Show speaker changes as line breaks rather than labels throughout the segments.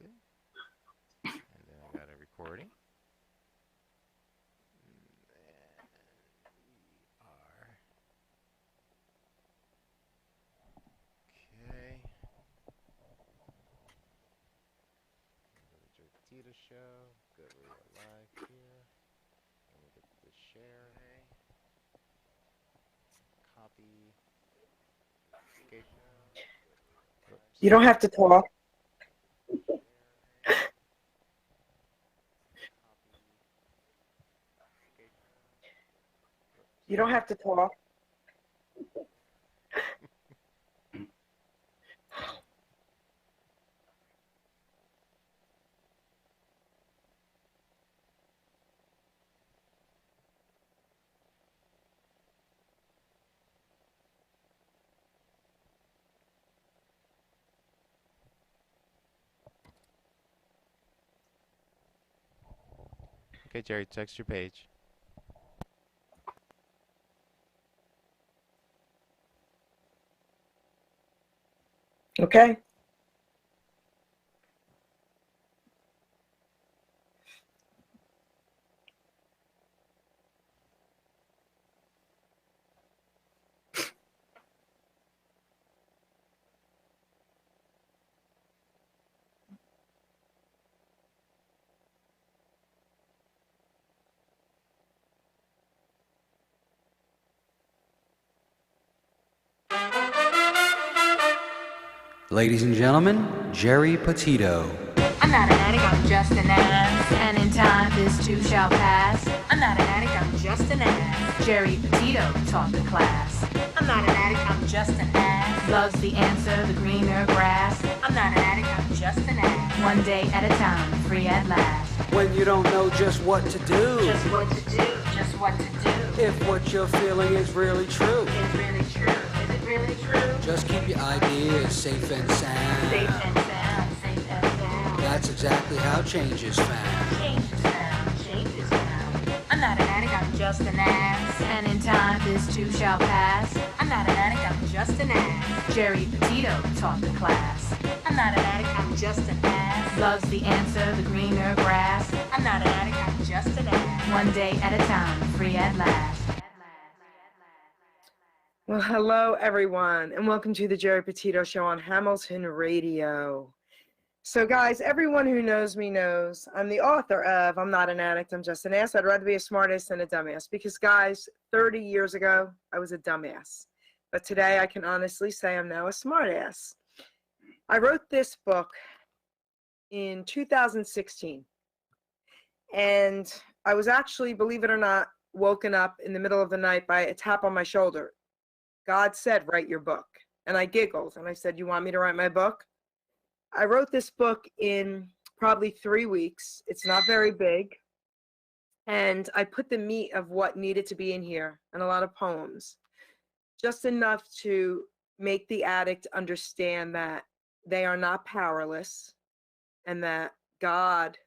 it. And then I got a recording. Okay. The Geri Petito Show. Good, we are live here. Let me get the share. Copy. Okay.
You don't have to talk. You don't have to talk.
Okay, Geri, text your page.
Okay.
Ladies and gentlemen, Geri Petito.
I'm not an addict, I'm just an ass. And in time, this too shall pass. I'm not an addict, I'm just an ass. Geri Petito taught the class. I'm not an addict, I'm just an ass. Love's the answer, the greener grass. I'm not an addict, I'm just an ass. One day at a time, free at last.
When you don't know just what to do,
Just what to do, just what to do.
if what you're feeling is really true,
Is really true, is it really true?
just keep your ideas safe and sound.
Safe and sound, safe and sound.
That's exactly how change is found.
Change is found, change is found. I'm not an addict, I'm just an ass. And in time, this too shall pass. I'm not an addict, I'm just an ass. Geri Petito taught the class. I'm not an addict, I'm just an ass. Love's the answer, the greener grass. I'm not an addict, I'm just an ass. One day at a time, free at last.
Well, hello, everyone, and welcome to the Geri Petito Show on Hamilton Radio. So, guys, everyone who knows me knows I'm the author of I'm Not an Addict, I'm Just an Ass. I'd rather be a smartass than a dumbass because, guys, 30 years ago, I was a dumbass. But today, I can honestly say I'm now a smartass. I wrote this book in 2016, and I was actually, believe it or not, woken up in the middle of the night by a tap on my shoulder. God said, write your book. And I giggled, and I said, you want me to write my book? I wrote this book in probably 3 weeks. It's not very big. And I put the meat of what needed to be in here and a lot of poems. Just enough to make the addict understand that they are not powerless and that God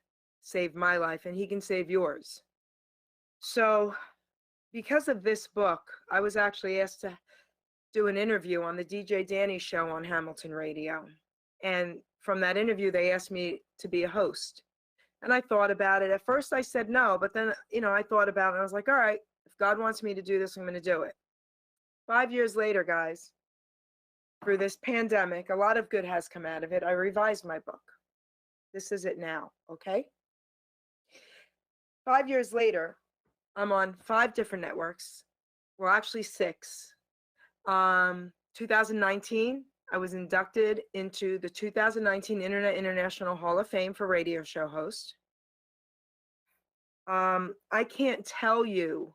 saved my life and he can save yours. So because of this book, I was actually asked to do an interview on the DJ Danny show on Hamilton Radio. And from that interview, they asked me to be a host. And I thought about it. At first I said no, but then, I thought about it and I was like, all right, if God wants me to do this, I'm going to do it. 5 years later, guys, through this pandemic, a lot of good has come out of it. I revised my book. This is it now, okay? 5 years later, I'm on 5 different networks. Well, actually 6. 2019, I was inducted into the 2019 Internet International Hall of Fame for radio show host. I can't tell you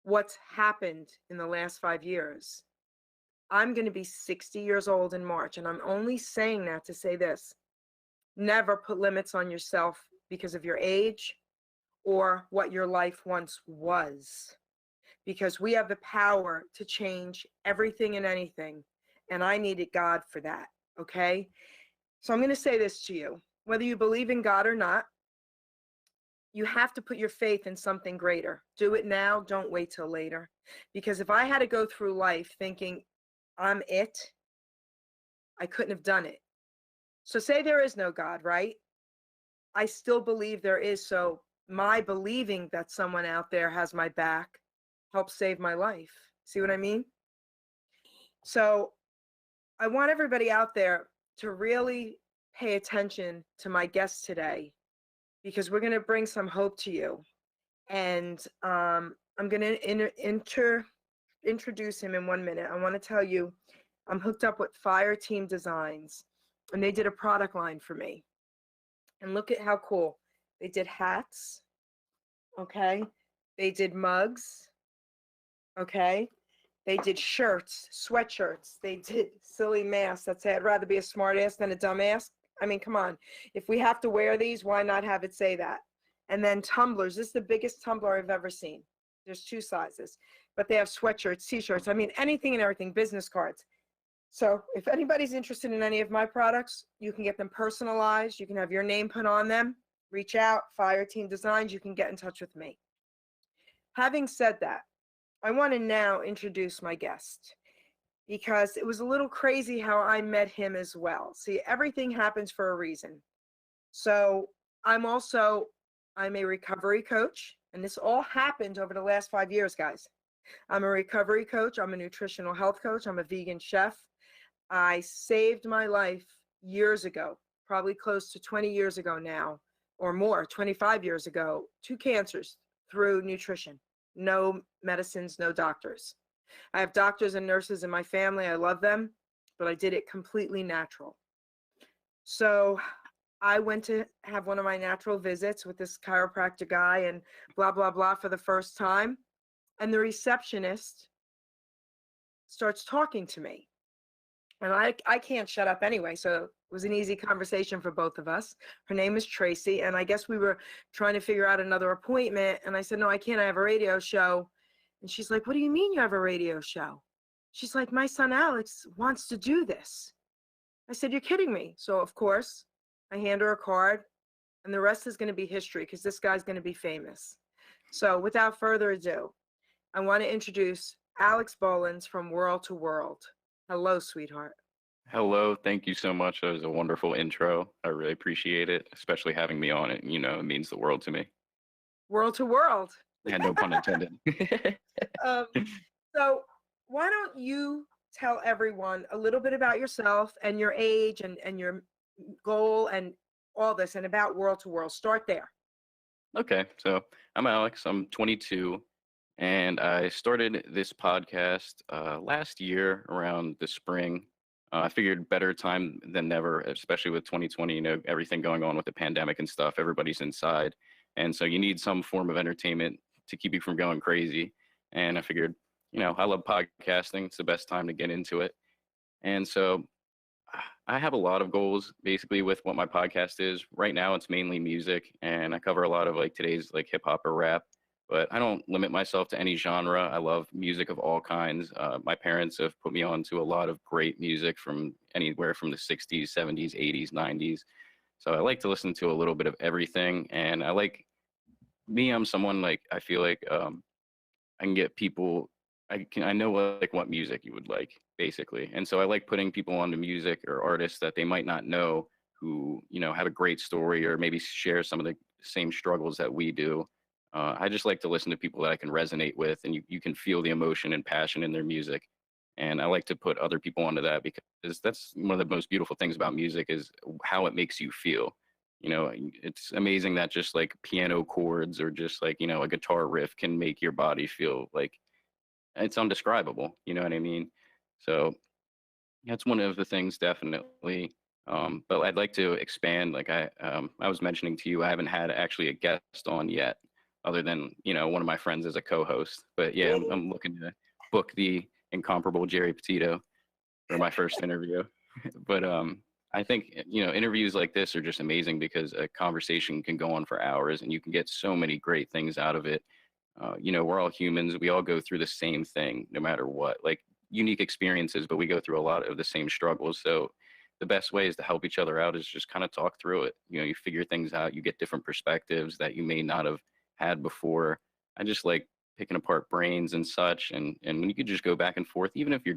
what's happened in the last 5 years. I'm going to be 60 years old in March, and I'm only saying that to say this. Never put limits on yourself because of your age or what your life once was, because we have the power to change everything and anything, and I needed God for that, okay? So I'm going to say this to you. Whether you believe in God or not, you have to put your faith in something greater. Do it now. Don't wait till later. Because if I had to go through life thinking I'm it, I couldn't have done it. So say there is no God, right? I still believe there is. So my believing that someone out there has my back helps save my life. See what I mean? So I want everybody out there to really pay attention to my guest today, because we're going to bring some hope to you. And I'm going to introduce him in 1 minute. I want to tell you, I'm hooked up with Fire Team Designs, and they did a product line for me. And look at how cool. They did hats, okay? They did mugs, okay? They did shirts, sweatshirts. They did silly masks that say, I'd rather be a smart ass than a dumb ass. I mean, come on. If we have to wear these, why not have it say that? And then tumblers. This is the biggest tumbler I've ever seen. There's 2 sizes. But they have sweatshirts, t-shirts. I mean, anything and everything, business cards. So if anybody's interested in any of my products, you can get them personalized. You can have your name put on them. Reach out, Fire Team Designs. You can get in touch with me. Having said that, I want to now introduce my guest, because it was a little crazy how I met him as well. See, everything happens for a reason. So I'm a recovery coach, and this all happened over the last 5 years, guys. I'm a recovery coach. I'm a nutritional health coach. I'm a vegan chef. I saved my life years ago, probably close to 20 years ago now, or more, 25 years ago, 2 cancers through nutrition. No medicines, no doctors. I have doctors and nurses in my family. I love them, but I did it completely natural. So I went to have one of my natural visits with this chiropractor guy and blah, blah, blah for the first time. And the receptionist starts talking to me. And I can't shut up anyway, so it was an easy conversation for both of us. Her name is Tracy, and I guess we were trying to figure out another appointment. And I said, no, I can't. I have a radio show. And she's like, what do you mean you have a radio show? She's like, my son Alex wants to do this. I said, you're kidding me. So, of course, I hand her a card, and the rest is going to be history, because this guy's going to be famous. So without further ado, I want to introduce Alex Bollens from World to World. Hello, sweetheart.
Hello, thank you so much. That was a wonderful intro. I really appreciate it, especially having me on it. You know, it means the world to me.
World to World.
And no pun intended.
So why don't you tell everyone a little bit about yourself and your age and your goal and all this, and about World to World. Start there.
Okay, so I'm Alex. I'm 22, and I started this podcast last year around the spring. I figured better time than never, especially with 2020, you know, everything going on with the pandemic and stuff. Everybody's inside. And so you need some form of entertainment to keep you from going crazy. And I figured, you know, I love podcasting. It's the best time to get into it. And so I have a lot of goals basically with what my podcast is. Right now, it's mainly music, and I cover a lot of like today's like hip hop or rap, but I don't limit myself to any genre. I love music of all kinds. My parents have put me on to a lot of great music from anywhere from the 60s, 70s, 80s, 90s. So I like to listen to a little bit of everything. And I like I'm someone like, I feel like I can get people, I know what music you would like basically. And so I like putting people onto music or artists that they might not know, who, you know, have a great story or maybe share some of the same struggles that we do. I just like to listen to people that I can resonate with, and you can feel the emotion and passion in their music. And I like to put other people onto that, because that's one of the most beautiful things about music is how it makes you feel. You know, it's amazing that just like piano chords or just like, you know, a guitar riff can make your body feel like it's undescribable. You know what I mean? So that's one of the things, definitely. But I'd like to expand. Like I was mentioning to you, I haven't had actually a guest on yet, other than, you know, one of my friends as a co-host. But yeah, I'm looking to book the incomparable Geri Petito for my first interview. But I think, you know, interviews like this are just amazing because a conversation can go on for hours and you can get so many great things out of it. You know, we're all humans. We all go through the same thing, no matter what, like unique experiences, but we go through a lot of the same struggles. So the best way is to help each other out is just kind of talk through it. You know, you figure things out, you get different perspectives that you may not have had before. I just like picking apart brains and such. And when you could just go back and forth, even if you're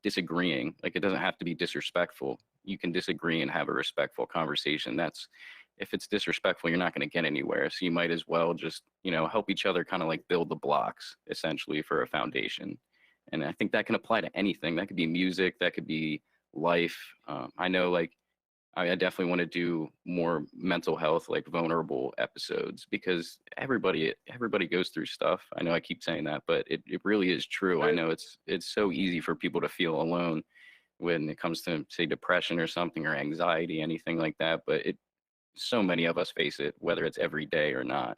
disagreeing. Like, it doesn't have to be disrespectful. You can disagree and have a respectful conversation. That's, if it's disrespectful, you're not going to get anywhere. So you might as well just, help each other kind of like build the blocks essentially for a foundation. And I think that can apply to anything. That could be music, that could be life. I know, like, I definitely want to do more mental health, like vulnerable episodes, because everybody goes through stuff. I know I keep saying that, but it really is true. I know it's so easy for people to feel alone when it comes to, say, depression or something, or anxiety, anything like that. But so many of us face it, whether it's every day or not.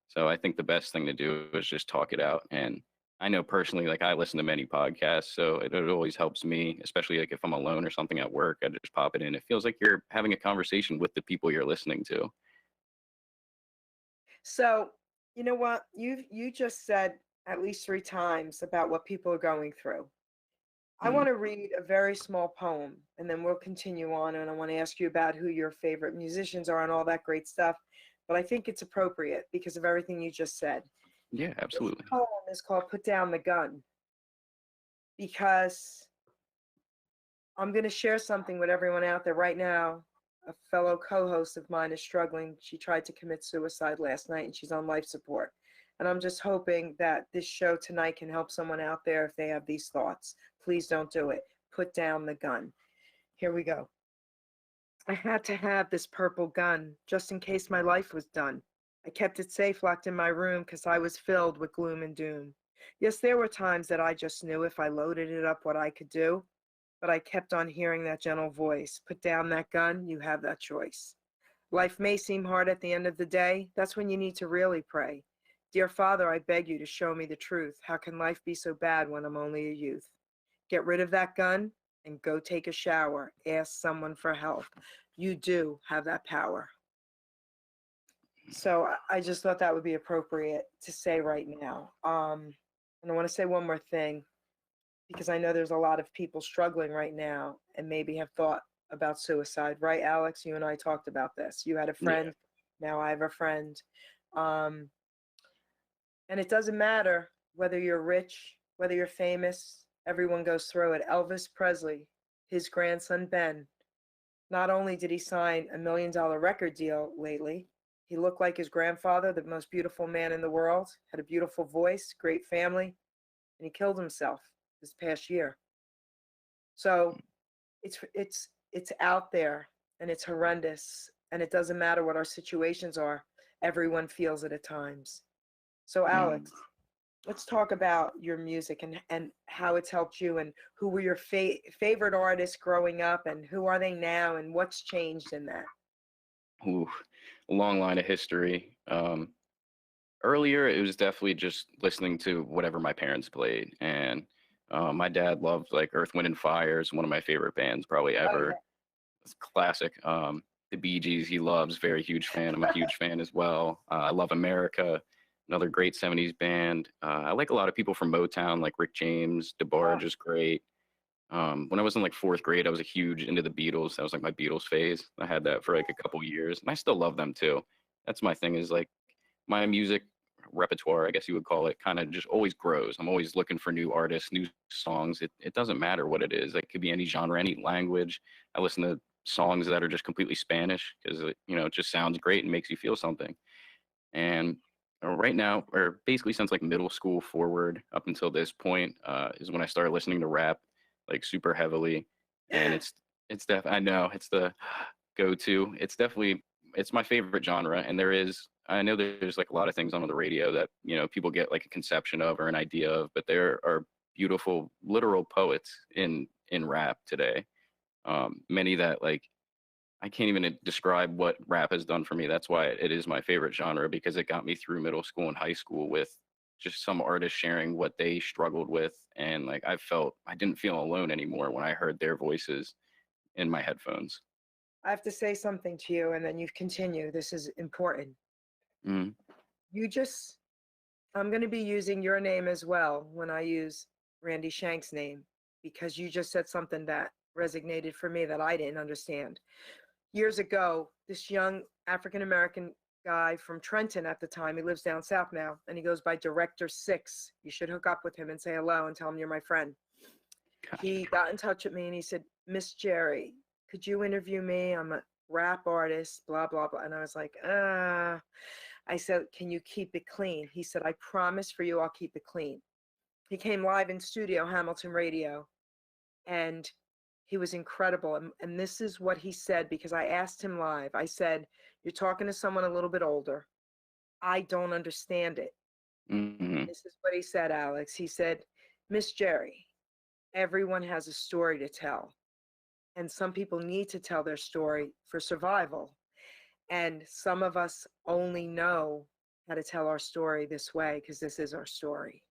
So I think the best thing to do is just talk it out. And I know personally, like, I listen to many podcasts, so it always helps me, especially like if I'm alone or something at work. I just pop it in. It feels like you're having a conversation with the people you're listening to.
So, you know what? You just said at least 3 times about what people are going through. I
Mm.
want to read a very small poem, and then we'll continue on, and I want to ask you about who your favorite musicians are and all that great stuff. But I think it's appropriate because of everything you just said.
Yeah,
This
absolutely.
poem is called Put Down the Gun, because I'm going to share something with everyone out there right now. A fellow co-host of mine is struggling. She tried to commit suicide last night and she's on life support. And I'm just hoping that this show tonight can help someone out there if they have these thoughts. Please don't do it. Put down the gun. Here we go. I had to have this purple gun just in case my life was done. I kept it safe locked in my room because I was filled with gloom and doom. Yes, there were times that I just knew if I loaded it up what I could do, but I kept on hearing that gentle voice. Put down that gun, you have that choice. Life may seem hard at the end of the day. That's when you need to really pray. Dear Father, I beg you to show me the truth. How can life be so bad when I'm only a youth? Get rid of that gun and go take a shower. Ask someone for help. You do have that power. So I just thought that would be appropriate to say right now. And I want to say one more thing, because I know there's a lot of people struggling right now and maybe have thought about suicide. Right, Alex? You and I talked about this. You had a friend. Yeah. Now I have a friend. And it doesn't matter whether you're rich, whether you're famous. Everyone goes through it. Elvis Presley, his grandson Ben, not only did he sign a $1 million record deal lately, he looked like his grandfather, the most beautiful man in the world, had a beautiful voice, great family, and he killed himself this past year. So it's out there, and it's horrendous, and it doesn't matter what our situations are. Everyone feels it at times. So Alex, let's talk about your music and how it's helped you, and who were your favorite artists growing up, and who are they now, and what's changed in that?
Ooh, a long line of history. Earlier, it was definitely just listening to whatever my parents played. And my dad loved, like, Earth, Wind, and Fire is one of my favorite bands probably ever.
Oh,
It's classic. The Bee Gees he loves, very huge fan. I'm a huge fan as well. I love America, another great 70s band. I like a lot of people from Motown, like Rick James, DeBarge is great. When I was in like 4th grade, I was a huge into the Beatles. That was like my Beatles phase. I had that for like a couple years, and I still love them too. That's my thing, is like my music repertoire, I guess you would call it, kind of just always grows. I'm always looking for new artists, new songs. It doesn't matter what it is. It could be any genre, any language. I listen to songs that are just completely Spanish because it just sounds great and makes you feel something. And right now, or basically since like middle school forward up until this point, is when I started listening to rap like super heavily. And I know it's the go-to. It's my favorite genre. And I know there's like a lot of things on the radio that, people get like a conception of or an idea of, but there are beautiful literal poets in rap today. Many that, like, I can't even describe what rap has done for me. That's why it is my favorite genre, because it got me through middle school and high school with just some artists sharing what they struggled with. And like, I didn't feel alone anymore when I heard their voices in my headphones.
I have to say something to you, and then you continue. This is important.
Mm.
I'm going to be using your name as well when I use Randy Shank's name, because you just said something that resonated for me that I didn't understand. Years ago, this young African-American guy from Trenton at the time, he lives down south now, and he goes by Director 6. You should hook up with him and say hello and tell him you're my friend. he got in touch with me and he said, Miss Jerry, could you interview me? I'm a rap artist, blah, blah, blah. And I was like, I said, can you keep it clean? He said, I promise for you, I'll keep it clean. He came live in studio, Hamilton Radio, and he was incredible. And this is what he said, because I asked him live. I said, you're talking to someone a little bit older. I don't understand it.
Mm-hmm.
This is what he said, Alex. He said, Miss Jerry, everyone has a story to tell. And some people need to tell their story for survival. And some of us only know how to tell our story this way because this is our story.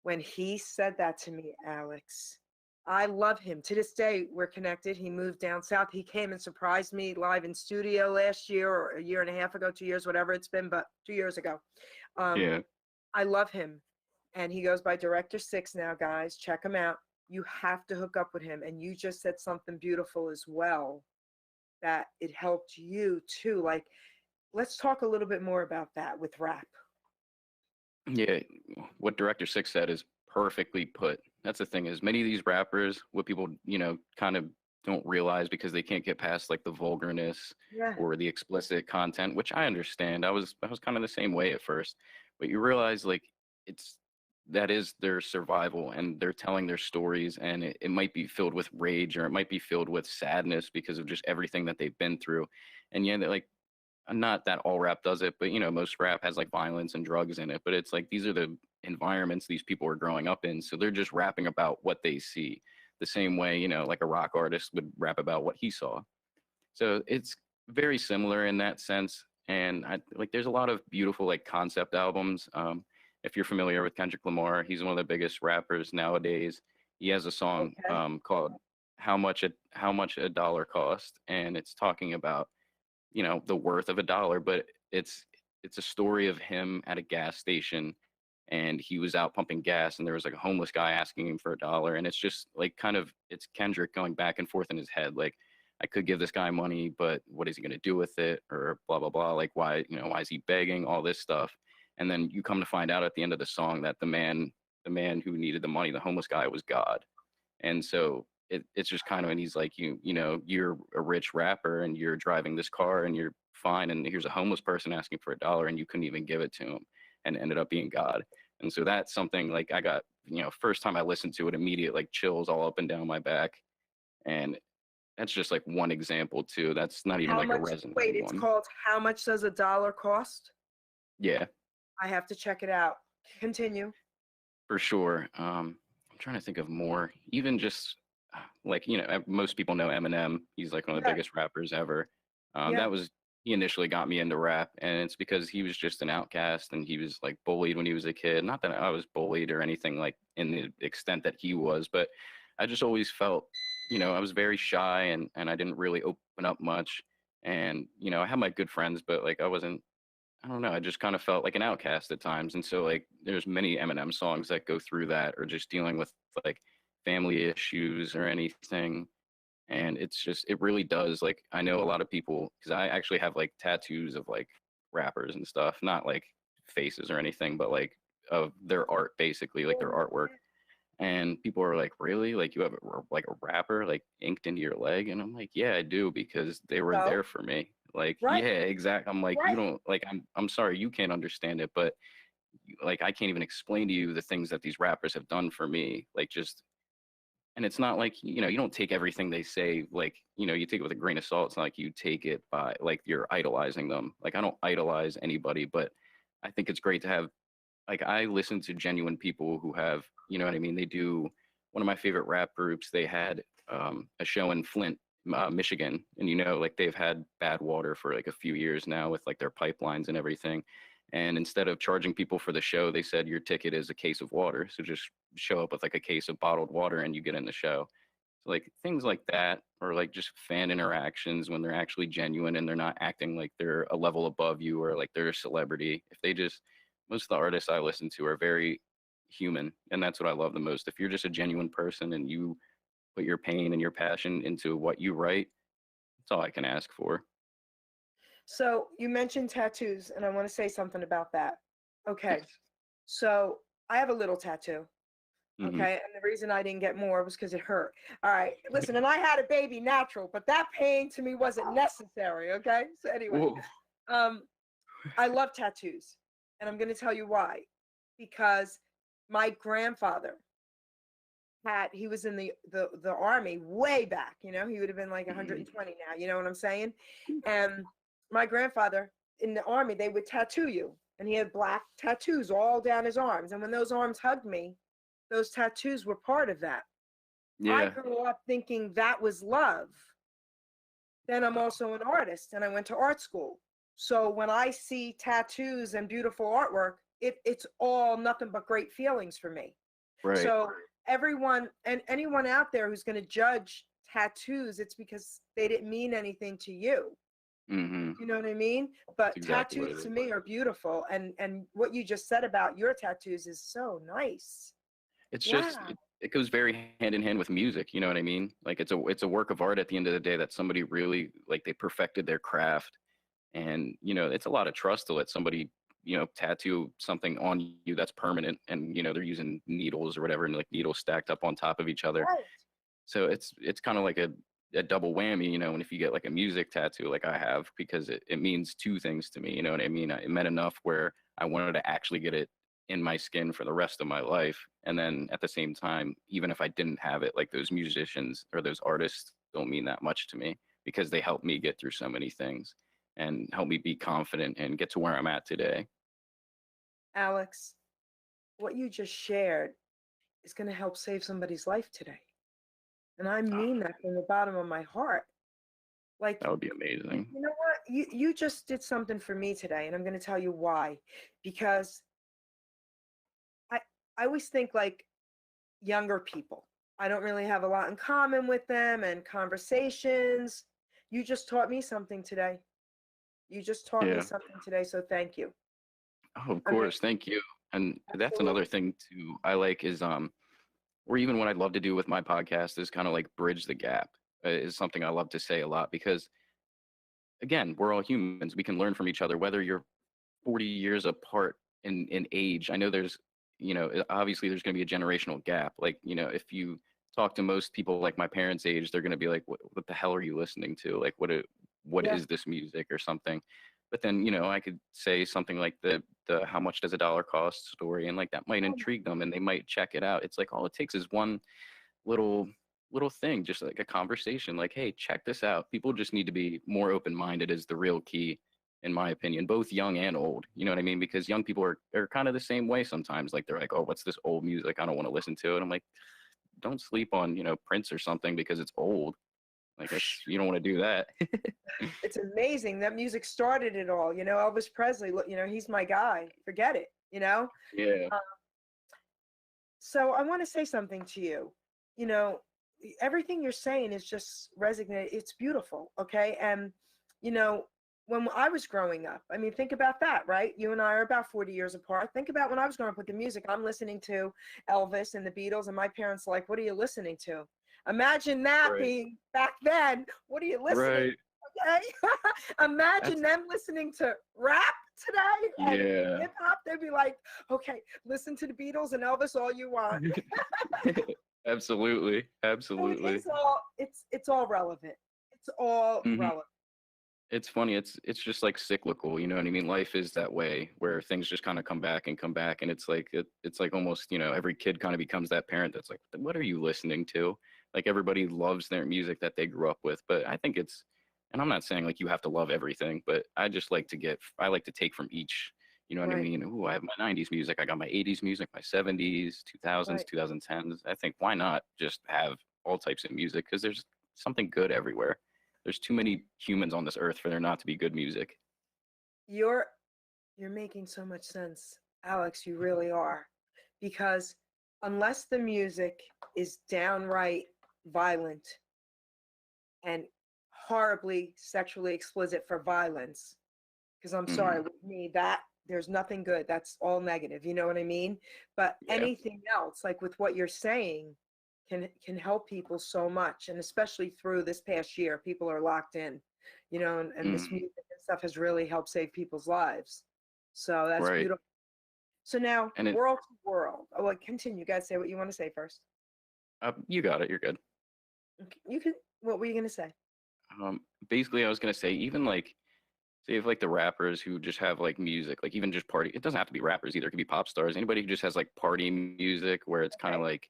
When he said that to me, Alex, I love him. To this day, we're connected. He moved down south. He came and surprised me live in studio last year or a year and a half ago, 2 years, whatever it's been, but 2 years ago.
Yeah.
I love him. And he goes by Director 6 now, guys. Check him out. You have to hook up with him. And you just said something beautiful as well, that it helped you too. Like, let's talk a little bit more about that with rap.
Yeah, what Director Six said is perfectly put. That's the thing is many of these rappers, what people, kind of don't realize because they can't get past like the vulgarness
Yeah.
or the explicit content, which I understand. I was kind of the same way at first, but you realize like that is their survival and they're telling their stories, and it might be filled with rage or it might be filled with sadness because of just everything that they've been through. And yeah, they're like, not that all rap does it, but most rap has like violence and drugs in it, but it's like these are the environments these people are growing up in, so they're just rapping about what they see the same way like a rock artist would rap about what he saw. So it's very similar in that sense. And I like there's a lot of beautiful like concept albums. If you're familiar with Kendrick Lamar, he's one of the biggest rappers nowadays. He has a song called how much a dollar cost, and it's talking about the worth of a dollar, but it's a story of him at a gas station, and he was out pumping gas, and there was like a homeless guy asking him for a dollar, and it's just like it's Kendrick going back and forth in his head, like I could give this guy money, but what is he going to do with it, or blah blah blah, like why is he begging, all this stuff. And then you come to find out at the end of the song that the man who needed the money, the homeless guy, was God. And so it's just kind of, and he's like, you're a rich rapper and you're driving this car and you're fine, and here's a homeless person asking for a dollar and you couldn't even give it to him, and ended up being God. And so that's something like I got, first time I listened to it, immediate like chills all up and down my back. And that's just like one example too. That's not even like a resonant
wait,
one.
it's called How Much Does a Dollar Cost?
Yeah.
I have to check it out. Continue.
For sure. I'm trying to think of more, even just like, most people know Eminem. He's like one of the biggest rappers ever. He initially got me into rap, and it's because he was just an outcast and he was like bullied when he was a kid. Not that I was bullied or anything like in the extent that he was, but I just always felt, I was very shy and I didn't really open up much. And, I had my good friends, but like I don't know, I just kind of felt like an outcast at times. And so like there's many Eminem songs that go through that, or just dealing with like family issues or anything. And it's just, it really does. Like I know a lot of people, because I actually have like tattoos of like rappers and stuff, not like faces or anything, but like of their art, basically like their artwork. And people are like, really? Like you have like a rapper like inked into your leg? And I'm like, yeah, I do, because they were there for me. Like, yeah, exactly. I'm like, you don't like, I'm sorry, you can't understand it, but like, I can't even explain to you the things that these rappers have done for me. Like just, and it's not like, you don't take everything they say, like, you take it with a grain of salt. It's not like you take it by like you're idolizing them. Like I don't idolize anybody, but I think it's great to have, like, I listen to genuine people who have, you know what I mean? They do, one of my favorite rap groups, they had a show in Flint, Michigan. And, like they've had bad water for like a few years now with like their pipelines and everything. And instead of charging people for the show, they said your ticket is a case of water. So just show up with like a case of bottled water and you get in the show. So like things like that, or like just fan interactions when they're actually genuine and they're not acting like they're a level above you or like they're a celebrity. If they just, most of the artists I listen to are very human, and that's what I love the most. If you're just a genuine person and you put your pain and your passion into what you write, that's all I can ask for.
So you mentioned tattoos, and I want to say something about that. Okay.
Yes.
So I have a little tattoo.
Hmm.
Okay. And the reason I didn't get more was because it hurt. All right. Listen, and I had a baby natural, but that pain to me wasn't necessary. Okay. So anyway,
Whoa.
um, I love tattoos. And I'm going to tell you why. Because my grandfather he was in the army way back, you know, he would have been like
Mhm.
120 now, you know what I'm saying? And my grandfather in the army, they would tattoo you. And he had black tattoos all down his arms. And when those arms hugged me, those tattoos were part of that. I
Yeah.
grew up thinking that was love. Then I'm also an artist and I went to art school. So when I see tattoos and beautiful artwork, it's all nothing but great feelings for me.
Right.
So everyone and anyone out there who's going to judge tattoos, it's because they didn't mean anything to you.
Hmm.
You know what I mean?
That's
But
exactly what it
tattoos to
is.
me are beautiful, and what you just said about your tattoos is so nice.
It's just
Wow.
it goes very hand in hand with music. You know what I mean? Like it's a work of art at the end of the day that somebody really like they perfected their craft, and it's a lot of trust to let somebody tattoo something on you that's permanent, and they're using needles or whatever, and like needles stacked up on top of each other.
Right.
So it's kind of like a double whammy, and if you get like a music tattoo like I have, because it means two things to me, you know what I mean? It meant enough where I wanted to actually get it in my skin for the rest of my life. And then at the same time, even if I didn't have it, like those musicians or those artists don't mean that much to me because they helped me get through so many things and help me be confident and get to where I'm at today.
Alex, what you just shared is going to help save somebody's life today. And I
Ah,
mean that from the bottom of my heart. Like,
that would be amazing.
you know what? You just did something for me today, and I'm going to tell you why. Because I I always think like younger people. I don't really have a lot in common with them and conversations. You just taught me something today. You just taught me
Yeah.
something today, so thank you.
Oh, of
I'm gonna
course. Thank you. And that's another
absolutely.
thing too I like is or even what I'd love to do with my podcast is kind of like bridge the gap, is something I love to say a lot because again, we're all humans. We can learn from each other, whether you're 40 years apart in age. I know there's, obviously there's going to be a generational gap. Like, if you talk to most people like my parents' age, they're going to be like, what the hell are you listening to? Like, what
Yeah.
is this music or something? But then, I could say something like the how much does a dollar cost story, and like that might
Oh my
intrigue them and they might check it out. It's like all it takes is one little thing, just like a conversation, like, hey, check this out. People just need to be more open-minded is the real key, in my opinion, both young and old. You know what I mean? Because young people are kind of the same way sometimes. Like they're like, oh, what's this old music? I don't want to listen to it. I'm like, don't sleep on, Prince or something because it's old. Like that's you don't want to do that.
It's amazing that music started it all. You know, Elvis Presley, look, you know, he's my guy. Forget it, you know?
Yeah.
Uh, so I want to say something to you. You know, everything you're saying is just resonate. It's beautiful, okay? And you know, when I was growing up, I mean, think about that, right? You and I are about 40 years apart. Think about when I was growing up with the music. I'm listening to Elvis and the Beatles, and my parents are like, "What are you listening to?" Imagine that
Right.
being back then. What are you listening?
Right.
Okay. Imagine
That's
them listening to rap today and
yeah.
hip hop. They'd be like, okay, listen to the Beatles and Elvis all you want.
Absolutely.
So it
Absolutely.
is all it's all relevant. It's all
Mhm.
relevant.
It's funny. It's just like cyclical. You know what I mean? Life is that way where things just kind of come back, and it's like it's like almost every kid kind of becomes that parent that's like, what are you listening to? Like everybody loves their music that they grew up with, but I think it's, and I'm not saying like you have to love everything, but I like to take from each. You know what I
Right,
mean? Ooh, I have my '90s music, I got my '80s music, my '70s, 2000s,
right.
2010s. I think why not just have all types of music because there's something good everywhere. There's too many humans on this earth for there not to be good music.
You're you're making so much sense, Alex. You really are. Because unless the music is downright violent and horribly sexually explicit for violence, because I'm sorry,
Mhm.
with me, that there's nothing good. That's all negative. You know what I mean? But
Yeah.
anything else, like with what you're saying, can help people so much. And especially through this past year, people are locked in, you know, and this
Mhm.
music and stuff has really helped save people's lives. So that's
Right.
beautiful. So now,
And it,
world to world. Oh, well, continue. You guys say what you want to say first.
you got it. You're good.
Okay. You can. What were you gonna say?
Basically, I was gonna say even like say if like the rappers who just have like music, like even just party. It doesn't have to be rappers either. It could be pop stars. Anybody who just has like party music where it's kind of
Okay.
like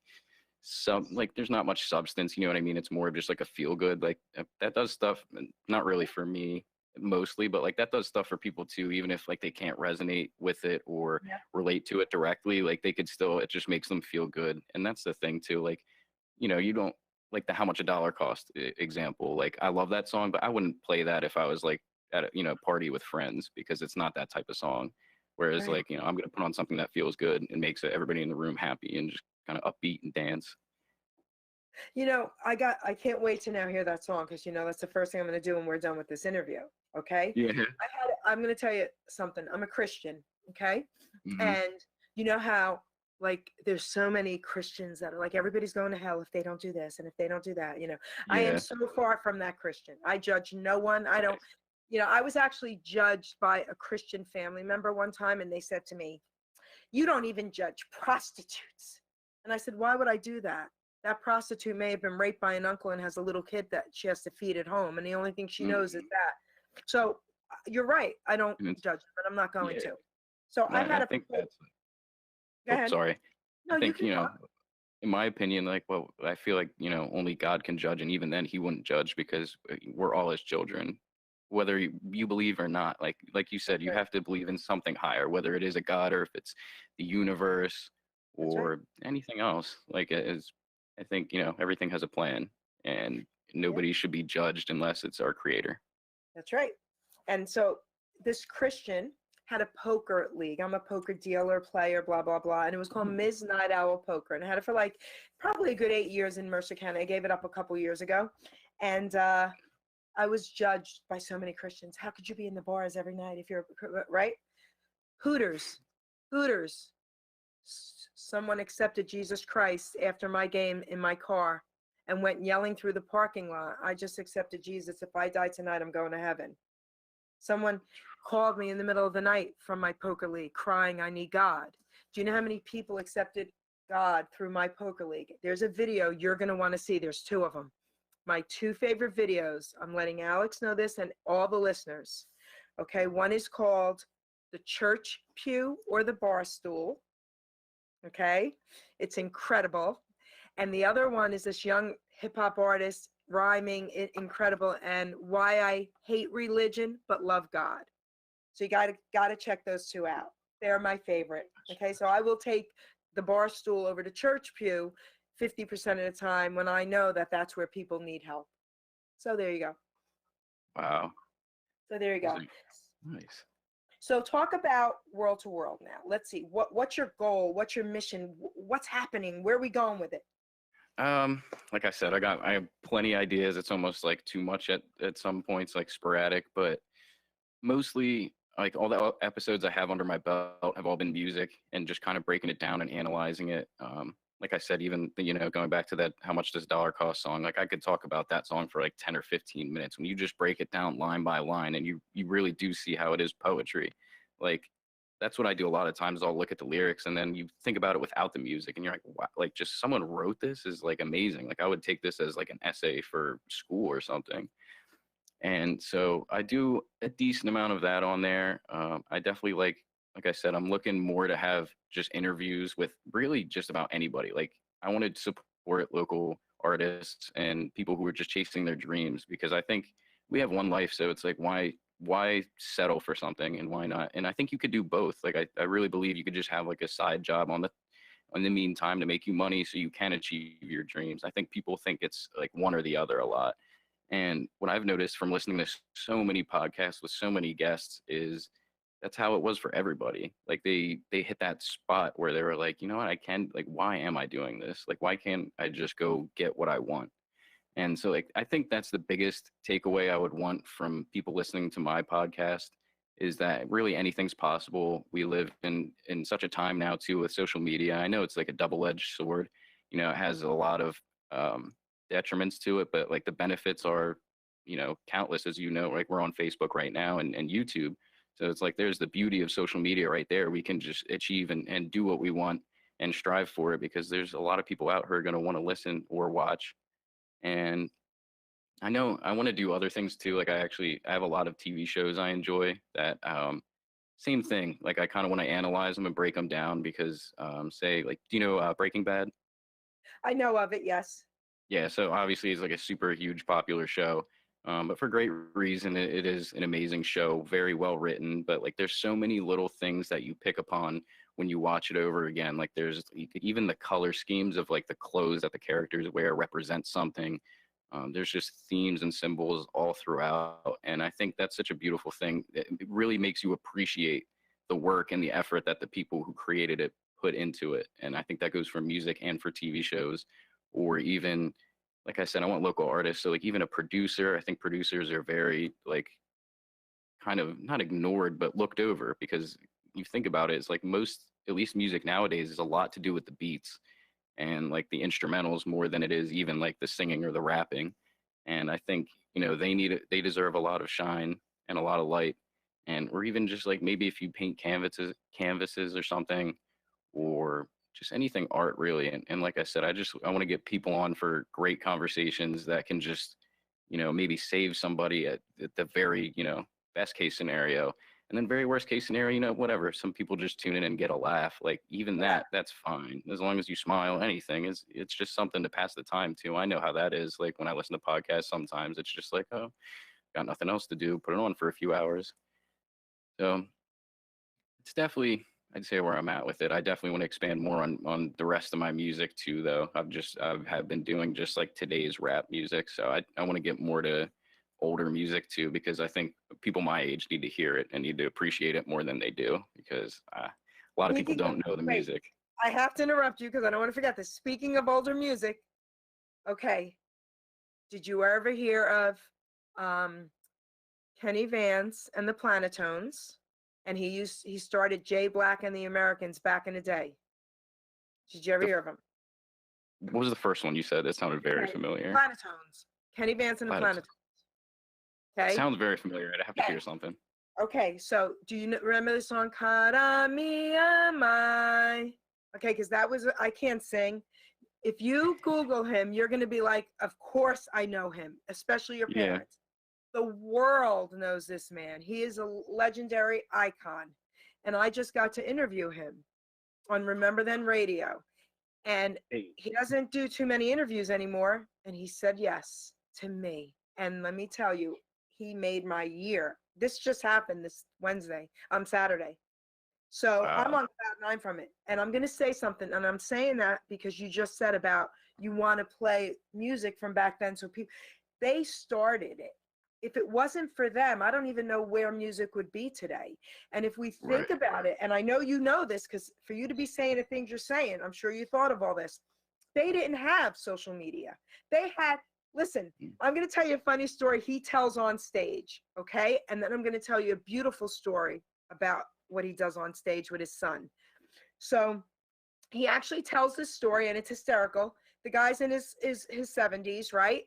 some like there's not much substance. You know what I mean? It's more of just like a feel good. Like that does stuff. Not really for me mostly, but like that does stuff for people too. Even if like they can't resonate with it or
Yeah.
relate to it directly, like they could still. It just makes them feel good. And that's the thing too. Like you don't like the how much a dollar cost example. Like I love that song, but I wouldn't play that if I was like at a party with friends because it's not that type of song. Whereas
Right.
like I'm gonna put on something that feels good and makes everybody in the room happy and just kind of upbeat and dance.
I can't wait to now hear that song because that's the first thing I'm going to do when we're done with this interview. Okay.
Yeah.
I'm going to tell you something. I'm a Christian. Okay.
Hmm.
And you know how, like, there's so many Christians that are like, everybody's going to hell if they don't do this and if they don't do that. I am
Yeah.
so far from that Christian. I judge no one. I don't, I was actually judged by a Christian family member one time, and they said to me, "You don't even judge prostitutes." And I said, "Why would I do that? That prostitute may have been raped by an uncle and has a little kid that she has to feed at home. And the only thing she knows is
Hmm.
that." So you're right. I don't
And it's,
judge, but I'm not going
yeah.
to. So
And
I had
I
a,
think that's.
go
Oh,
ahead.
sorry. I
No, you
think
can talk.
in my opinion, like, well, I feel like only God can judge, and even then, He wouldn't judge because we're all His children, whether you believe or not. Like you said, you
Right.
have to believe in something higher, whether it is a God or if it's the universe
That's right.
or anything else. Like it is, I think everything has a plan, and
Yeah,
nobody should be judged unless it's our Creator.
that's right. And so this Christian had a poker league. I'm a poker dealer, player, blah, blah, blah. And it was called
Hmm.
Ms. Night Owl Poker. And I had it for like probably a good 8 years in Mercer County. I gave it up a couple years ago. And I was judged by so many Christians. How could you be in the bars every night if you're right? Hooters, Hooters. Someone accepted Jesus Christ after my game in my car and went yelling through the parking lot, "I just accepted Jesus. If I die tonight, I'm going to heaven." Someone called me in the middle of the night from my poker league crying, "I need God." Do you know how many people accepted God through my poker league? There's a video you're going to want to see. There's two of them. My two favorite videos. I'm letting Alex know this and all the listeners. Okay. One is called The Church Pew or the Bar Stool. Okay. It's incredible. And the other one is this young hip hop artist rhyming, incredible, and Why I Hate Religion but Love God. So you gotta check those two out. They're my favorite. Okay, so I will take the bar stool over to church pew 50% of the time when I know that that's where people need help. So there you go.
Wow.
So there you
Those
go.
are nice.
So talk about world to world now. Let's see. What's your goal? What's your mission? What's happening? Where are we going with it?
Like I said, I have plenty ideas. It's almost like too much at some points, like sporadic, but mostly like all the episodes I have under my belt have all been music and just kind of breaking it down and analyzing it. Like I said, even going back to that how much does dollar cost song, like I could talk about that song for like 10 or 15 minutes when you just break it down line by line and you really do see how it is poetry. Like that's what I do a lot of times. I'll look at the lyrics and then you think about it without the music and you're like, wow, like just someone wrote this is like amazing. Like I would take this as like an essay for school or something. And so I do a decent amount of that on there. I definitely like I said, I'm looking more to have just interviews with really just about anybody. Like I wanted to support local artists and people who are just chasing their dreams because I think we have one life. So it's like, why settle for something and why not? And I think you could do both. Like I really believe you could just have like a side job on the in the meantime to make you money so you can achieve your dreams. I think people think it's like one or the other a lot. And what I've noticed from listening to so many podcasts with so many guests is that's how it was for everybody. Like they hit that spot where they were like, you know what, I can like why am I doing this? Like why can't I just go get what I want? And so like I think that's the biggest takeaway I would want from people listening to my podcast is that really anything's possible. We live in such a time now too with social media. I know it's like a double-edged sword. It has a lot of detriments to it, but like the benefits are, countless as like we're on Facebook right now and YouTube. So it's like there's the beauty of social media right there. We can just achieve and do what we want and strive for it, because there's a lot of people out here going to want to listen or watch. And I know I want to do other things too. Like I have a lot of TV shows I enjoy that same thing. Like I kind of want to analyze them and break them down because say like, do you know Breaking Bad?
I know of it, yes.
Yeah, so obviously it's like a super huge popular show, but for great reason. It is an amazing show, very well written. But like, there's so many little things that you pick upon when you watch it over again. Like there's even the color schemes of like the clothes that the characters wear represent something. There's just themes and symbols all throughout, and I think that's such a beautiful thing. It really makes you appreciate the work and the effort that the people who created it put into it. And I think that goes for music and for TV shows, or even, like I said, I want local artists. So like even a producer, I think producers are very like kind of not ignored, but looked over, because you think about it, it's like most, at least music nowadays, is a lot to do with the beats and like the instrumentals more than it is even like the singing or the rapping. And I think, they deserve a lot of shine and a lot of light. And or even just like maybe if you paint canvases or something, or just anything art really. And like I said, I want to get people on for great conversations that can just, maybe save somebody at the very, best case scenario. And then very worst case scenario, whatever. Some people just tune in and get a laugh. Like even that's fine. As long as you smile, anything it's just something to pass the time to. I know how that is. Like when I listen to podcasts, sometimes it's just like, oh, got nothing else to do, put it on for a few hours. So it's definitely, I'd say, where I'm at with it. I definitely want to expand more on the rest of my music too, though. I've been doing just like today's rap music. So I want to get more to older music too, because I think people my age need to hear it and need to appreciate it more than they do, because a lot of people don't know the music.
I have to interrupt you because I don't want to forget this. Speaking of older music, okay, did you ever hear of Kenny Vance and the Planetones? And he started J Black and the Americans back in the day. Did you ever hear of him?
What was the first one you said? It sounded very familiar.
Planetones. Kenny Vance and the Planetones. Okay.
Sounds very familiar. I'd have to hear something.
Okay, so do you remember the song "Kara Mi Amai"? Okay, because that was, I can't sing. If you Google him, you're going to be like, of course I know him, especially your parents. The world knows this man. He is a legendary icon. And I just got to interview him on Remember Then Radio. And he doesn't do too many interviews anymore. And he said yes to me. And let me tell you, he made my year. This just happened this Saturday. So wow. I'm on cloud 9 from it. And I'm going to say something. And I'm saying that because you just said about you want to play music from back then. So they started it. If it wasn't for them, I don't even know where music would be today. And if we think about it, and I know you know this, because for you to be saying the things you're saying, I'm sure you thought of all this. They didn't have social media. They had, listen, I'm going to tell you a funny story he tells on stage, okay? And then I'm going to tell you a beautiful story about what he does on stage with his son. So he actually tells this story, and it's hysterical. The guy's in his 70s, right?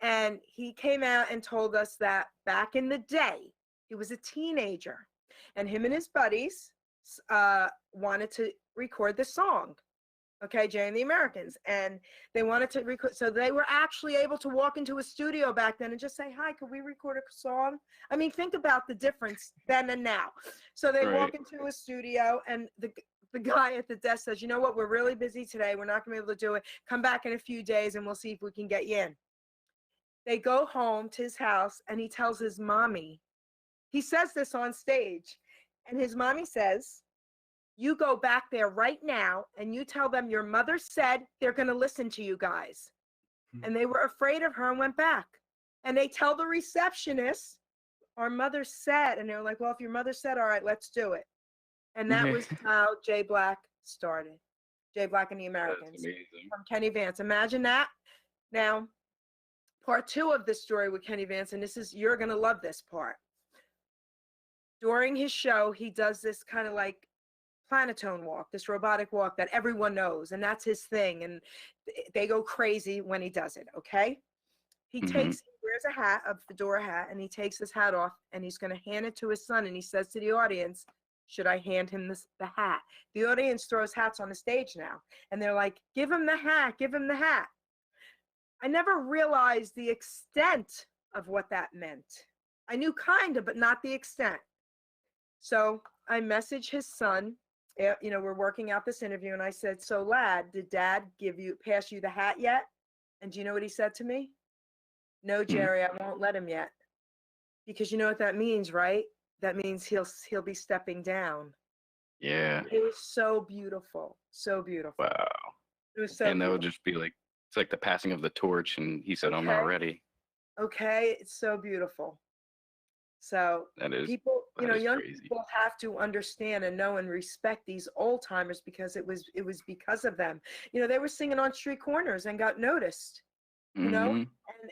And he came out and told us that back in the day, he was a teenager, and him and his buddies wanted to record the song, okay, Jay and the Americans, and they wanted to record. So they were actually able to walk into a studio back then and just say, hi, could we record a song? I mean, think about the difference then and now. So they walk into a studio, and the guy at the desk says, you know what, we're really busy today. We're not going to be able to do it. Come back in a few days, and we'll see if we can get you in. They go home to his house, and he tells his mommy, he says this on stage, and his mommy says, you go back there right now, and you tell them your mother said they're going to listen to you guys. And they were afraid of her and went back. And they tell the receptionist, our mother said, and they were like, well, if your mother said, all right, let's do it. And that was how J Black started. J Black and the Americans. From Kenny Vance. Imagine that. Now, part 2 of this story with Kenny Vance, and you're going to love this part. During his show, he does this kind of like planetone walk, this robotic walk that everyone knows, and that's his thing, and they go crazy when he does it, okay? He
Mm-hmm.
wears a hat, a fedora hat, and he takes his hat off and he's going to hand it to his son. And he says to the audience, should I hand him the hat? The audience throws hats on the stage now. And they're like, give him the hat, give him the hat. I never realized the extent of what that meant. I knew kind of, but not the extent. So I messaged his son. You know, we're working out this interview, and I said, so lad, did dad pass you the hat yet? And do you know what he said to me? No, Jerry, I won't let him yet. Because you know what that means, right? That means he'll be stepping down.
Yeah.
It was so beautiful. So beautiful.
Wow.
It was so
And that
beautiful.
would just be like, it's like the passing of the torch, and he said, I'm not ready.
Okay, it's so beautiful. So
That is,
people, you know, young
crazy.
people have to understand and know and respect these old timers because it was because of them. You know, they were singing on street corners and got noticed. You know,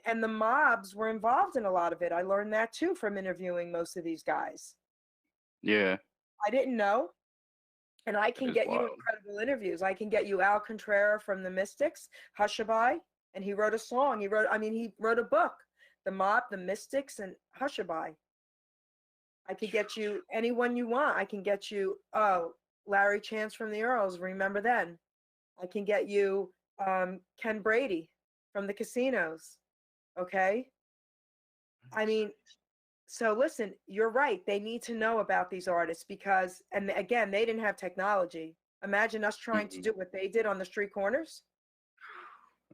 and the mobs were involved in a lot of it. I learned that too from interviewing most of these guys.
Yeah.
I didn't know. And I can get you
wild.
incredible interviews. I can get you Al Contrara from the Mystics, Hushabye, and he wrote a song. He wrote a book, The Mob, the Mystics, and Hushabye. I could get you anyone you want. I can get you, Larry Chance from the Earls, Remember Then. I can get you Ken Brady from the Casinos. Okay? I mean, so listen, you're right. They need to know about these artists because, and again, they didn't have technology. Imagine us trying to do what they did on the street corners.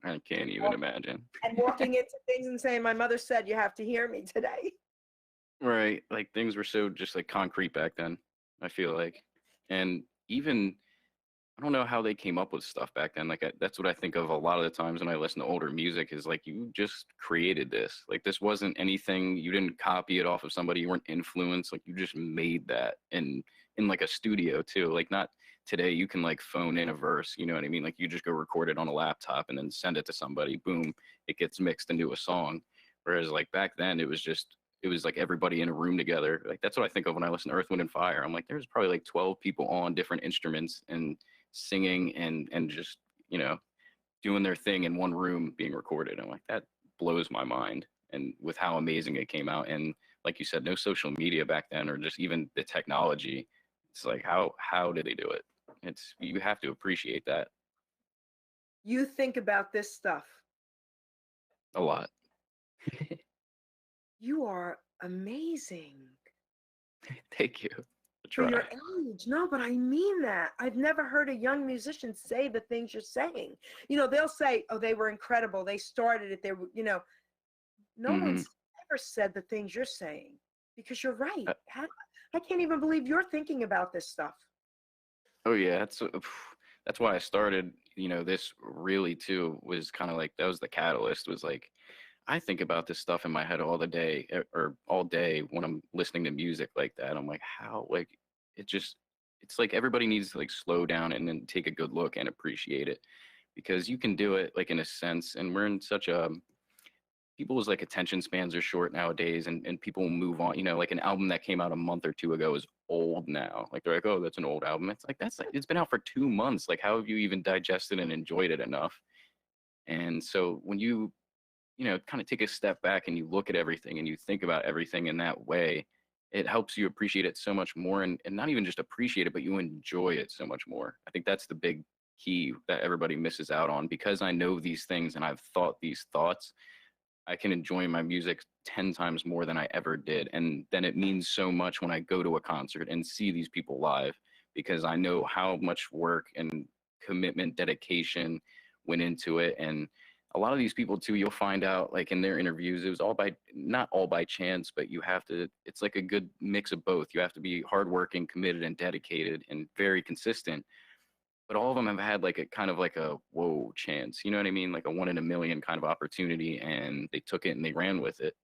I can't even imagine.
And walking into things and saying, my mother said you have to hear me today.
Right. Like things were so just like concrete back then, I feel like. And even, I don't know how they came up with stuff back then. Like that's what I think of a lot of the times when I listen to older music is like, you just created this. Like this wasn't anything, you didn't copy it off of somebody, you weren't influenced. Like you just made that in like a studio too. Like not today, you can like phone in a verse, you know what I mean? Like you just go record it on a laptop and then send it to somebody, boom, it gets mixed into a song. Whereas like back then it was like everybody in a room together. Like that's what I think of when I listen to Earth, Wind and Fire. I'm like, there's probably like 12 people on different instruments and singing and just, you know, doing their thing in one room being recorded. I'm like, that blows my mind. And with how amazing it came out. And like you said, no social media back then, or just even the technology. It's like, how did they do it? You have to appreciate that.
You think about this stuff.
A lot.
You are amazing.
Thank you.
For your age. No, but I mean that. I've never heard a young musician say the things you're saying. You know, they'll say, oh, they were incredible. They started it. They were, you know, no one's ever said the things you're saying because you're right. I can't even believe you're thinking about this stuff.
Oh yeah, that's why I started, you know, this really too was kind of like, that was the catalyst, was like, I think about this stuff in my head all day when I'm listening to music like that. I'm like, how, like, it's like everybody needs to like slow down and then take a good look and appreciate it, because you can do it like in a sense. And we're in such a, people's like attention spans are short nowadays, and people move on, you know, like an album that came out a month or two ago is old now. Like they're like, oh, that's an old album. It's like, it's been out for 2 months. Like, how have you even digested and enjoyed it enough? And so when you know, kind of take a step back and you look at everything and you think about everything in that way, it helps you appreciate it so much more, and not even just appreciate it, but you enjoy it so much more. I think that's the big key that everybody misses out on. Because I know these things and I've thought these thoughts, I can enjoy my music 10 times more than I ever did. And then it means so much when I go to a concert and see these people live, because I know how much work and commitment, dedication went into it. And a lot of these people too, you'll find out like in their interviews, it was not all by chance, but it's like a good mix of both. You have to be hardworking, committed, and dedicated, and very consistent. But all of them have had like a kind of like a whoa chance, you know what I mean? Like a 1 in a million kind of opportunity, and they took it and they ran with it.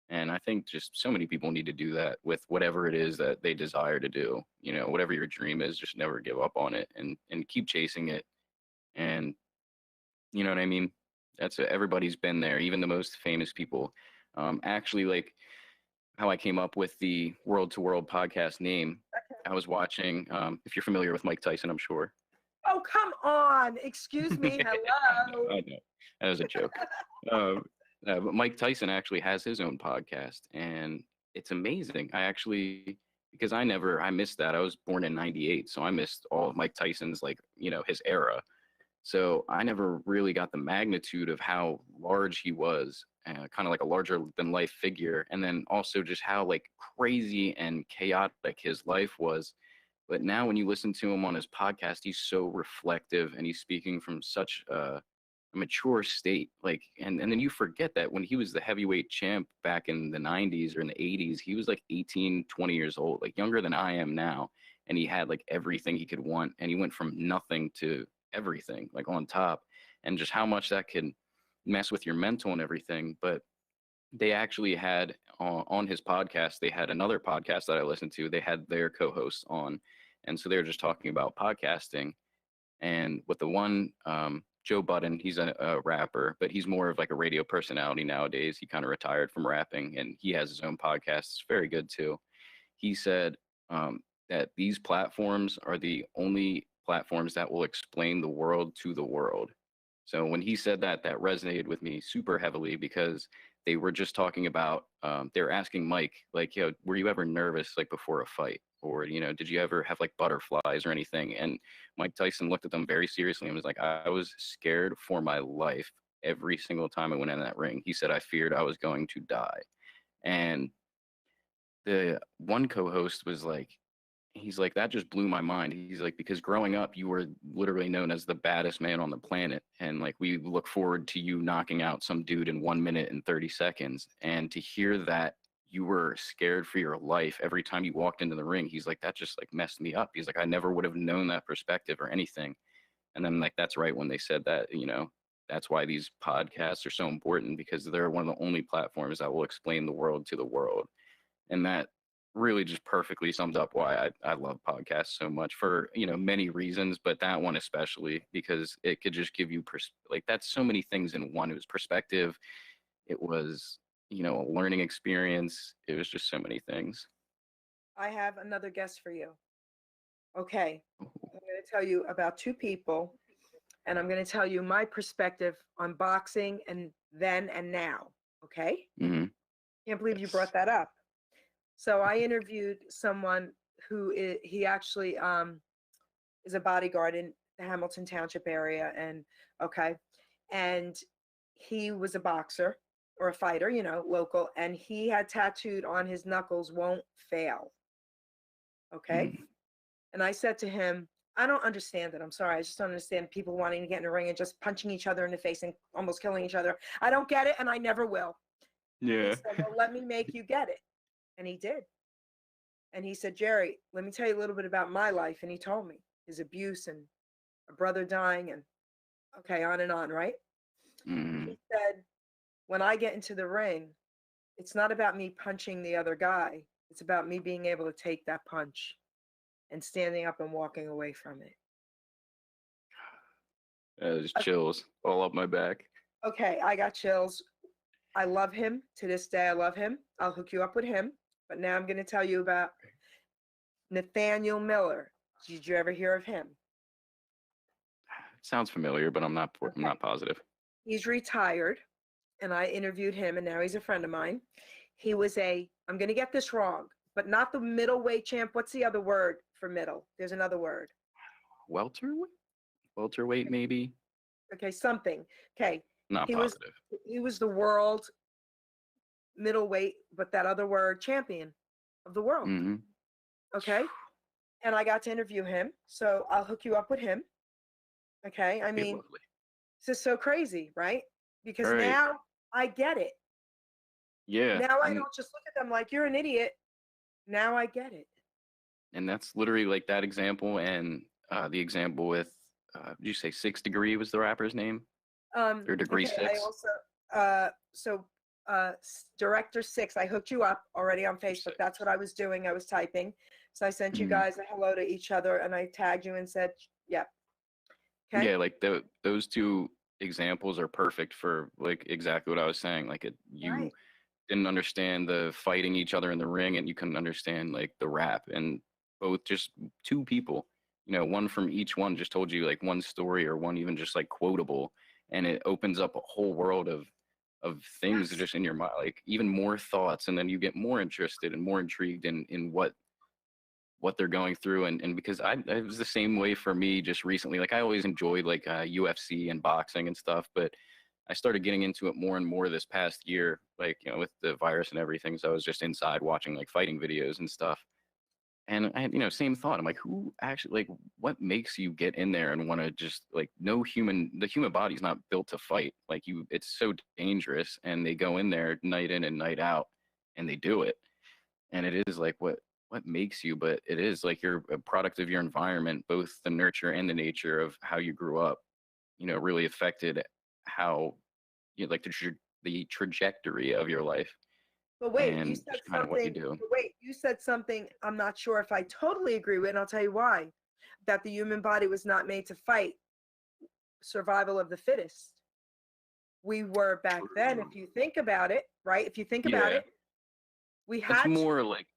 And I think just so many people need to do that with whatever it is that they desire to do. You know, whatever your dream is, just never give up on it and keep chasing it. And you know what I mean? Everybody's been there, even the most famous people. Actually, like how I came up with the World to World podcast name, I was watching, if you're familiar with Mike Tyson, I'm sure.
Oh, come on. Excuse me. Hello.
I know. That was a joke. But Mike Tyson actually has his own podcast, and it's amazing. I actually, because I missed that. I was born in '98, so I missed all of Mike Tyson's, like, his era. So I never really got the magnitude of how large he was, kind of like a larger than life figure, and then also just how like crazy and chaotic his life was. But now when you listen to him on his podcast, he's so reflective and he's speaking from such a mature state. Like, and then you forget that when he was the heavyweight champ back in the 90s or in the 80s, he was like 18, 20 years old, like younger than I am now. And he had like everything he could want. And he went from nothing to everything, like on top, and just how much that could mess with your mental and everything. But they actually had on his podcast, they had another podcast that I listened to. They had their co-hosts on, and so they were just talking about podcasting. And with the one, Joe Budden, he's a rapper, but he's more of like a radio personality nowadays. He kind of retired from rapping, and he has his own podcast. It's very good too. He said that these platforms are the only platforms that will explain the world to the world. So when he said that, that resonated with me super heavily, because they were just talking about, they were asking Mike, like, were you ever nervous, like, before a fight? Or, did you ever have, like, butterflies or anything? And Mike Tyson looked at them very seriously and was like, I was scared for my life every single time I went in that ring. He said, I feared I was going to die. And the one co-host was like, he's like, that just blew my mind. He's like, because growing up, you were literally known as the baddest man on the planet. And like, we look forward to you knocking out some dude in 1 minute and 30 seconds. And to hear that you were scared for your life every time you walked into the ring, he's like, that just like messed me up. He's like, I never would have known that perspective or anything. And then like, that's right when they said that, that's why these podcasts are so important, because they're one of the only platforms that will explain the world to the world. And that really just perfectly sums up why I love podcasts so much, for many reasons, but that one especially, because it could just give you like, that's so many things in one. It was perspective, it was a learning experience, it was just so many things.
I have another guest for you. Okay, I'm going to tell you about two people, and I'm going to tell you my perspective on boxing and then and now. Okay.
Mm-hmm.
Can't believe you brought that up. So I interviewed someone who he actually is a bodyguard in the Hamilton Township area, and he was a boxer or a fighter, local, and he had tattooed on his knuckles, "Won't fail." Okay.
Mm-hmm.
And I said to him, I don't understand it. I'm sorry. I just don't understand people wanting to get in a ring and just punching each other in the face and almost killing each other. I don't get it, and I never will.
Yeah.
He said, well, let me make you get it. And he did. And he said, Jerry, let me tell you a little bit about my life. And he told me his abuse and a brother dying and on and on, right?
Mm-hmm.
He said, when I get into the ring, it's not about me punching the other guy. It's about me being able to take that punch and standing up and walking away from it.
Just chills all up my back.
Okay, I got chills. I love him. To this day, I love him. I'll hook you up with him. But now I'm going to tell you about Nathaniel Miller. Did you ever hear of him?
Sounds familiar, but I'm not positive.
He's retired, and I interviewed him, and now he's a friend of mine. He was I'm going to get this wrong, but not the middleweight champ. What's the other word for middle? There's another word. Welterweight,
maybe.
Okay, something. Okay.
Not positive.
He was the world middleweight, but that other word, champion of the world.
Mm-hmm.
Okay. And I got to interview him. So I'll hook you up with him. Okay. I mean, this is so crazy, right? Because now I get it.
Yeah.
Now I don't just look at them like, you're an idiot. Now I get it.
And that's literally like that example, and the example with, did you say 6 Degree was the rapper's name? Or Degree 6?
I also, Director 6, I hooked you up already on Facebook. That's what I was doing. I was typing. So I sent you guys a hello to each other, and I tagged you and said, yep. Okay?
Yeah, like those two examples are perfect for like exactly what I was saying. Like you didn't understand the fighting each other in the ring, and you couldn't understand like the rap, and both just two people, one from each one just told you like one story or one even just like quotable, and it opens up a whole world of of things
Yes.
just in your mind, like even more thoughts, and then you get more interested and more intrigued in what they're going through. And because it was the same way for me just recently. Like I always enjoyed like UFC and boxing and stuff, but I started getting into it more and more this past year, like, with the virus and everything. So I was just inside watching like fighting videos and stuff. And I had, same thought. I'm like, who actually, like, what makes you get in there and want to just like, the human body's not built to fight. Like it's so dangerous. And they go in there night in and night out and they do it. And it is like, what makes you, but it is like you're a product of your environment, both the nurture and the nature of how you grew up, really affected how like the trajectory of your life
But wait, you
and
said
just kind of what you
something.
do.
But wait, you said something. I'm not sure if I totally agree with, and I'll tell you why. That the human body was not made to fight. Survival of the fittest. We were back then. If you think about it, right? If you think about
Yeah,
it, we
that's
had to.
more like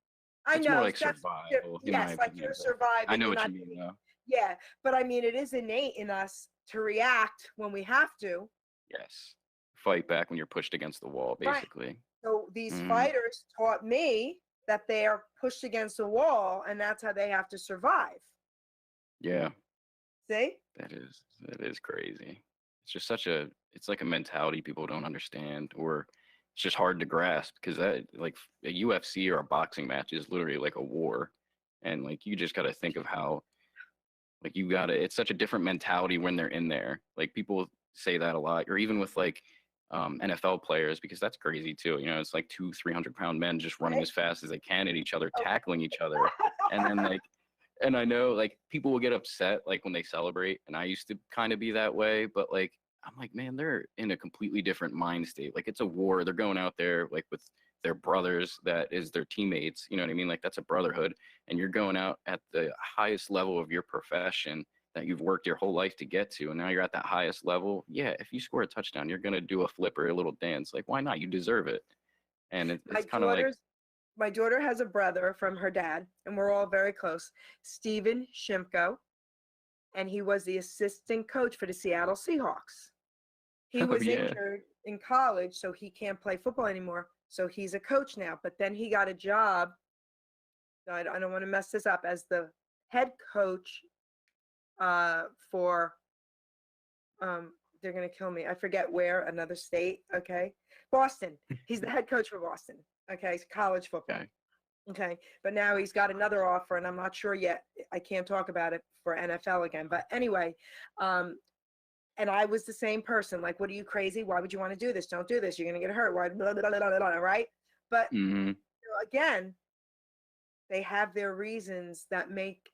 I
that's more
know
like
that's
survival, in my
yes, like
opinion.
you're
But I
surviving.
know
You're
what
not.
you mean, though.
Yeah, but I mean, it is innate in us to react when we have to.
Yes, fight back when you're pushed against the wall,
Right.
basically.
So these
Mm,
fighters taught me that they are pushed against the wall, and that's how they have to survive.
yeah,
See?
that is crazy. It's just it's like a mentality people don't understand, or it's just hard to grasp because that like a UFC or a boxing match is literally like a war, and like you just got to think of how like it's such a different mentality when they're in there. Like people say that a lot, or even with like NFL players, because that's crazy too. It's like 300 pound men just running
Right?
as fast as they can at each other,
Oh.
tackling each other, and then like, and I know like people will get upset like when they celebrate, and I used to kind of be that way, but like I'm like, man, they're in a completely different mind state. Like it's a war. They're going out there like with their brothers, that is their teammates. You know what I mean? Like that's a brotherhood, and you're going out at the highest level of your profession that you've worked your whole life to get to, and now you're at that highest level. Yeah, if you score a touchdown, you're gonna do a flip or a little dance. Like why not? You deserve it. And
My
it's kind of like,
my daughter has a brother from her dad, and we're all very close. Steven Shimko, and he was the assistant coach for the Seattle Seahawks. He
oh
was
yeah,
injured in college, so he can't play football anymore. So he's a coach now. But then he got a job. I don't want to mess this up, as the head coach for they're gonna kill me. I forget where, another state. Okay, Boston. He's the head coach for Boston. Okay, college football.
okay.
Okay, but now he's got another offer, and I'm not sure yet. I can't talk about it for NFL again. But anyway, and I was the same person. Like, what are you, crazy? Why would you want to do this? Don't do this. You're gonna get hurt. Why? Blah, blah, blah, blah, blah, right? But
Hmm.
again, they have their reasons that make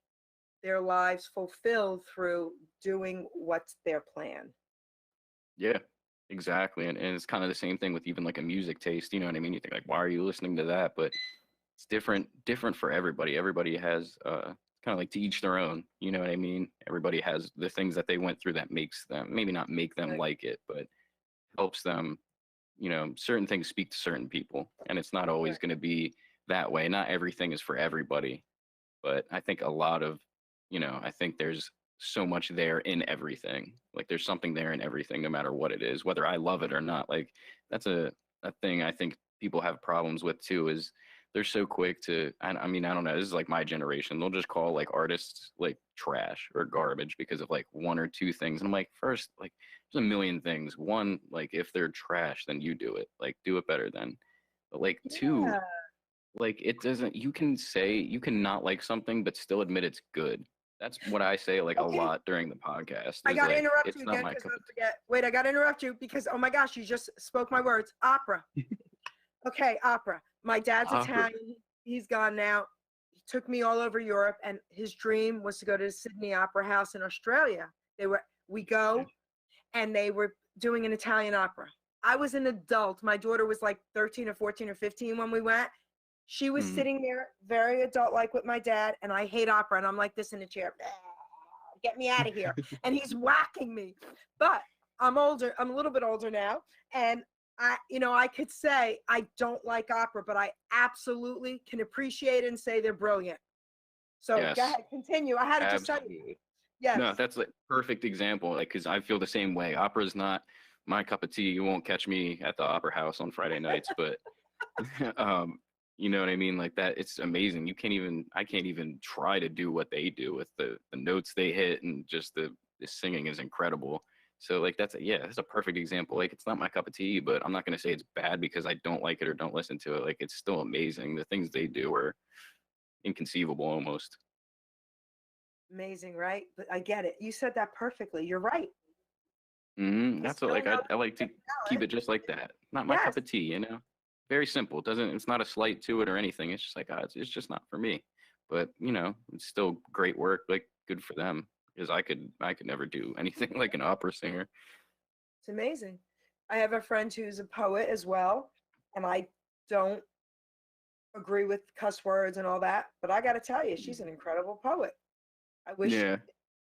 their lives fulfilled through doing what's their plan.
Yeah, exactly. And it's kind of the same thing with even like a music taste. You know what I mean? You think like, why are you listening to that? But it's different for everybody. Everybody has kind of like to each their own. You know what I mean? Everybody has the things that they went through that makes them, maybe not make them
Right.
like it, but helps them. Certain things speak to certain people, and it's not always
Right.
going to be that way. Not everything is for everybody, but I think a lot of, I think there's so much there in everything. Like there's something there in everything, no matter what it is, whether I love it or not. Like that's a thing I think people have problems with too, is they're so quick to, I mean, I don't know, this is like my generation. They'll just call like artists like trash or garbage because of like one or two things. And I'm like, first, like there's a million things. One, like if they're trash, then you do it. Like do it better then. But like two,
Yeah.
like it doesn't, you can not like something but still admit it's good. That's what I say like a
Okay.
lot during the podcast,
I
is
got to
like
interrupt you
it's not
again
my
because
cup
I
of
forget. Wait, I got to interrupt you because, oh my gosh, you just spoke my words. Opera. Okay, opera. My dad's
opera.
Italian. He's gone now. He took me all over Europe, and his dream was to go to the Sydney Opera House in Australia. We go, and they were doing an Italian opera. I was an adult. My daughter was like 13 or 14 or 15 when we went. She was
Mm,
sitting there, very adult-like with my dad, and I hate opera, and I'm like this in a chair. Get me out of here. And he's whacking me. But I'm older. I'm a little bit older now, and I could say I don't like opera, but I absolutely can appreciate it and say they're brilliant. So go
yes,
ahead, continue. I had to just tell you.
absolutely.
Yes.
No, that's like perfect example. Like, because I feel the same way. Opera is not my cup of tea. You won't catch me at the Opera House on Friday nights, but you know what I mean? Like that, it's amazing. I can't even try to do what they do with the notes they hit, and just the singing is incredible. So like that's a perfect example. Like it's not my cup of tea, but I'm not gonna say it's bad because I don't like it or don't listen to it. Like it's still amazing. The things they do are inconceivable almost.
Amazing, right? But I get it. You said that perfectly. You're right. I
That's what,
still
like
know
I like to keep
talent.
it just like that. Not my
Yes.
cup of tea, you know. Very simple. It's not a slight to it or anything. It's just like it's just not for me. But you know, it's still great work. Like good for them because I could never do anything like an opera singer.
It's amazing. I have a friend who's a poet as well, and I don't agree with cuss words and all that, but I got to tell you, she's an incredible poet. I wish she
Yeah.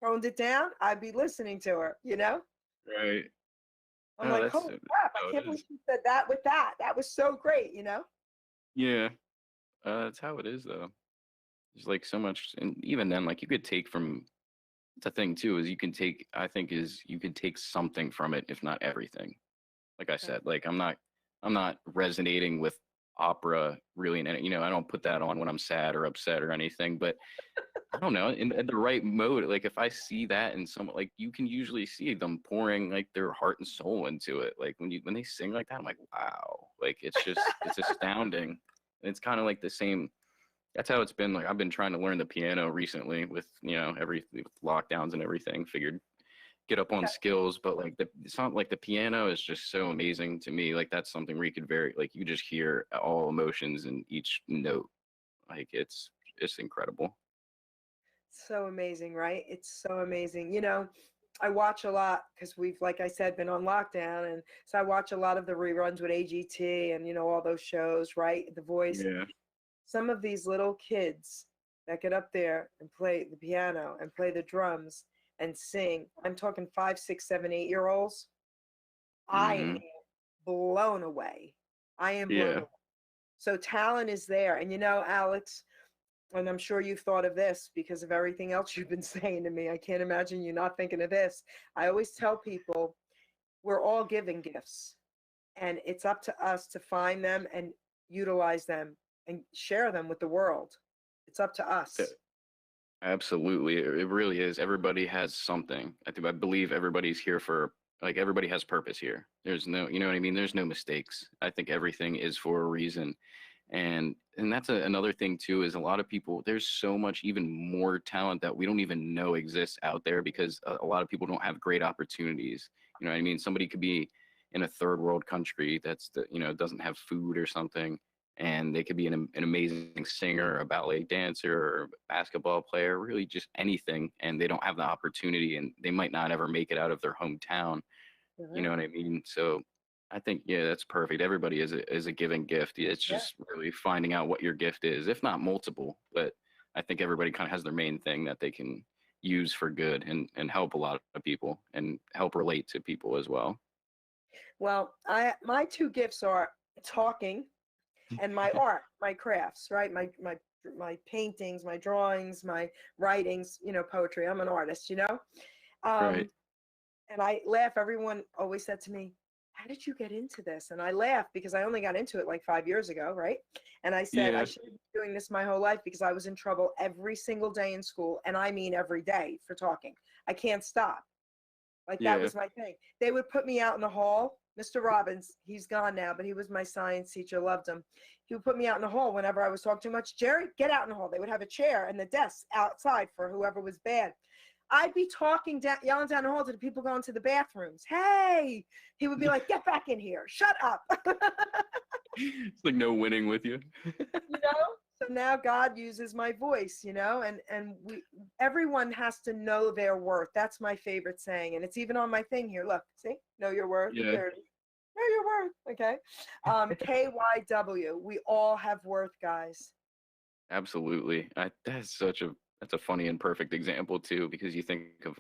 toned it down. I'd be listening to her, you know?
Right.
I'm
Oh,
like,
that's
holy crap, I
how
can't
it
believe
is.
she said that with that. That was so great, you know?
Yeah. That's how it is though. There's like so much, and even then, like you could take from the thing too is I think is you could take something from it, if not everything. Like I
Okay.
said, like I'm not resonating with opera really in any, you know, I don't put that on when I'm sad or upset or anything, but I don't know, in the right mode, like if I see that in some, like you can usually see them pouring like their heart and soul into it. Like when they sing like that, I'm like, wow, like it's astounding. And it's kind of like the same. That's how it's been. Like I've been trying to learn the piano recently with, you know, with lockdowns and everything. Figured get up on
Okay.
skills, but like it's not like the piano is just so amazing to me. Like that's something where you could you just hear all emotions in each note. Like it's incredible.
So amazing, right? It's so amazing. You know, I watch a lot because we've, like I said, been on lockdown. And so I watch a lot of the reruns with AGT and, you know, all those shows, right? The Voice.
Yeah.
Some of these little kids that get up there and play the piano and play the drums and sing. I'm talking 5, 6, 7, 8 year olds. I am
Hmm.
blown away. I am blown
Yeah.
away. So talent is there. And you know, Alex, and I'm sure you've thought of this because of everything else you've been saying to me. I can't imagine you not thinking of this. I always tell people we're all given gifts, and it's up to us to find them and utilize them and share them with the world. It's up to
Yeah,
us.
absolutely. It really is. Everybody has something. I believe everybody's here for, like, everybody has purpose here. There's no, you know what I mean? There's no mistakes. I think everything is for a reason. And that's another thing too, is a lot of people, there's so much even more talent that we don't even know exists out there because a lot of people don't have great opportunities. You know what I mean? Somebody could be in a third world country you know, doesn't have food or something, and they could be an amazing singer, a ballet dancer, or basketball player, really just anything, and they don't have the opportunity, and they might not ever make it out of their hometown. You
Uh-huh.
know what I mean? So I think, yeah, that's perfect. Everybody is a given gift. It's
Yeah.
just really finding out what your gift is, if not multiple. But I think everybody kind of has their main thing that they can use for good and help a lot of people and help relate to people as well.
Well, my two gifts are talking and my art, my crafts, right? My paintings, my drawings, my writings, you know, poetry. I'm an artist, you know.
Right.
Um, and I laugh. Everyone always said to me, "How did you get into this?" And I laugh because I only got into it like 5 years ago, right? And I said I
Yeah.
should have been doing this my whole life because I was in trouble every single day in school, and I mean every day for talking. I can't stop. Like that
Yeah.
was my thing. They would put me out in the hall. Mr. Robbins, he's gone now, but he was my science teacher. Loved him. He would put me out in the hall whenever I was talking too much. Jerry, get out in the hall. They would have a chair and the desk outside for whoever was bad. I'd be talking down, yelling down the hall to the people going to the bathrooms. Hey, he would be like, "Get back in here! Shut up!"
It's like no winning with you.
You know. So now God uses my voice, you know, and everyone has to know their worth. That's my favorite saying, and it's even on my thing here. Look, see, know your worth.
Yeah.
There it is. Know your worth. Okay. KYW. We all have worth, guys.
Absolutely. That's a funny and perfect example too, because you think of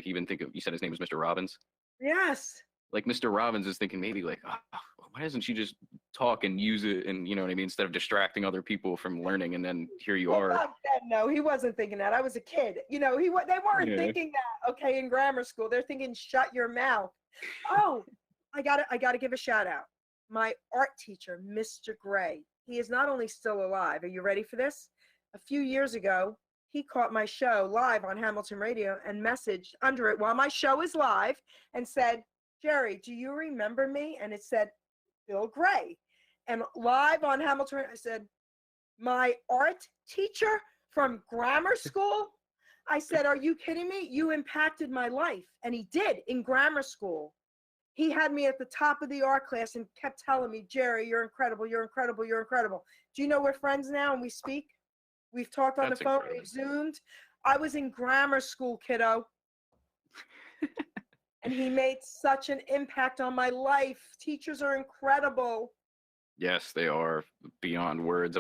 even think of, you said his name was Mr. Robbins.
Yes.
Like Mr. Robbins is thinking maybe like, oh, why doesn't she just talk and use it, and you know what I mean, instead of distracting other people from learning, and then here you
Well,
are.
back then, no, he wasn't thinking that. I was a kid. You know, they weren't
Yeah.
thinking that. Okay, in grammar school, they're thinking, "Shut your mouth." Oh, I gotta give a shout out. My art teacher, Mr. Gray, he is not only still alive. Are you ready for this? A few years ago, he caught my show live on Hamilton Radio and messaged under it while my show is live and said, Jerry, do you remember me? And it said, Bill Gray. And live on Hamilton, I said, my art teacher from grammar school? I said, are you kidding me? You impacted my life. And he did in grammar school. He had me at the top of the art class and kept telling me, Jerry, you're incredible, you're incredible, you're incredible. Do you know we're friends now and we speak? We've talked on
That's
the phone,
incredible.
we've Zoomed. I was in grammar school, kiddo. And he made such an impact on my life. Teachers are incredible.
Yes, they are beyond words.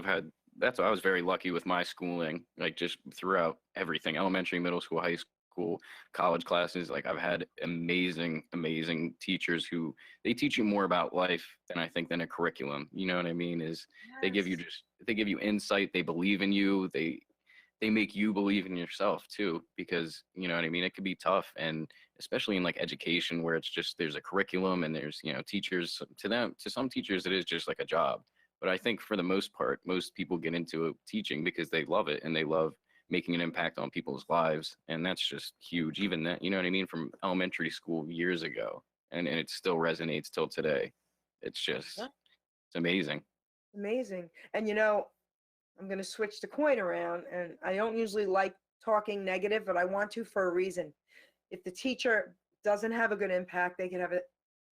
That's why I was very lucky with my schooling, like just throughout everything, elementary, middle school, high school, college classes. Like I've had amazing, amazing teachers who they teach you more about life than I think than a curriculum. You know what I mean? They give you insight. They believe in you. They make you believe in yourself too, because you know what I mean? It could be tough. And especially in like education where it's just, there's a curriculum and there's, teachers to some teachers, it is just like a job. But I think for the most part, most people get into teaching because they love it and they love making an impact on people's lives. And that's just huge. Even that, you know what I mean? From elementary school years ago, and it still resonates till today. It's just, it's amazing.
Amazing. And I'm going to switch the coin around, and I don't usually like talking negative, but I want to for a reason. If the teacher doesn't have a good impact, they can have a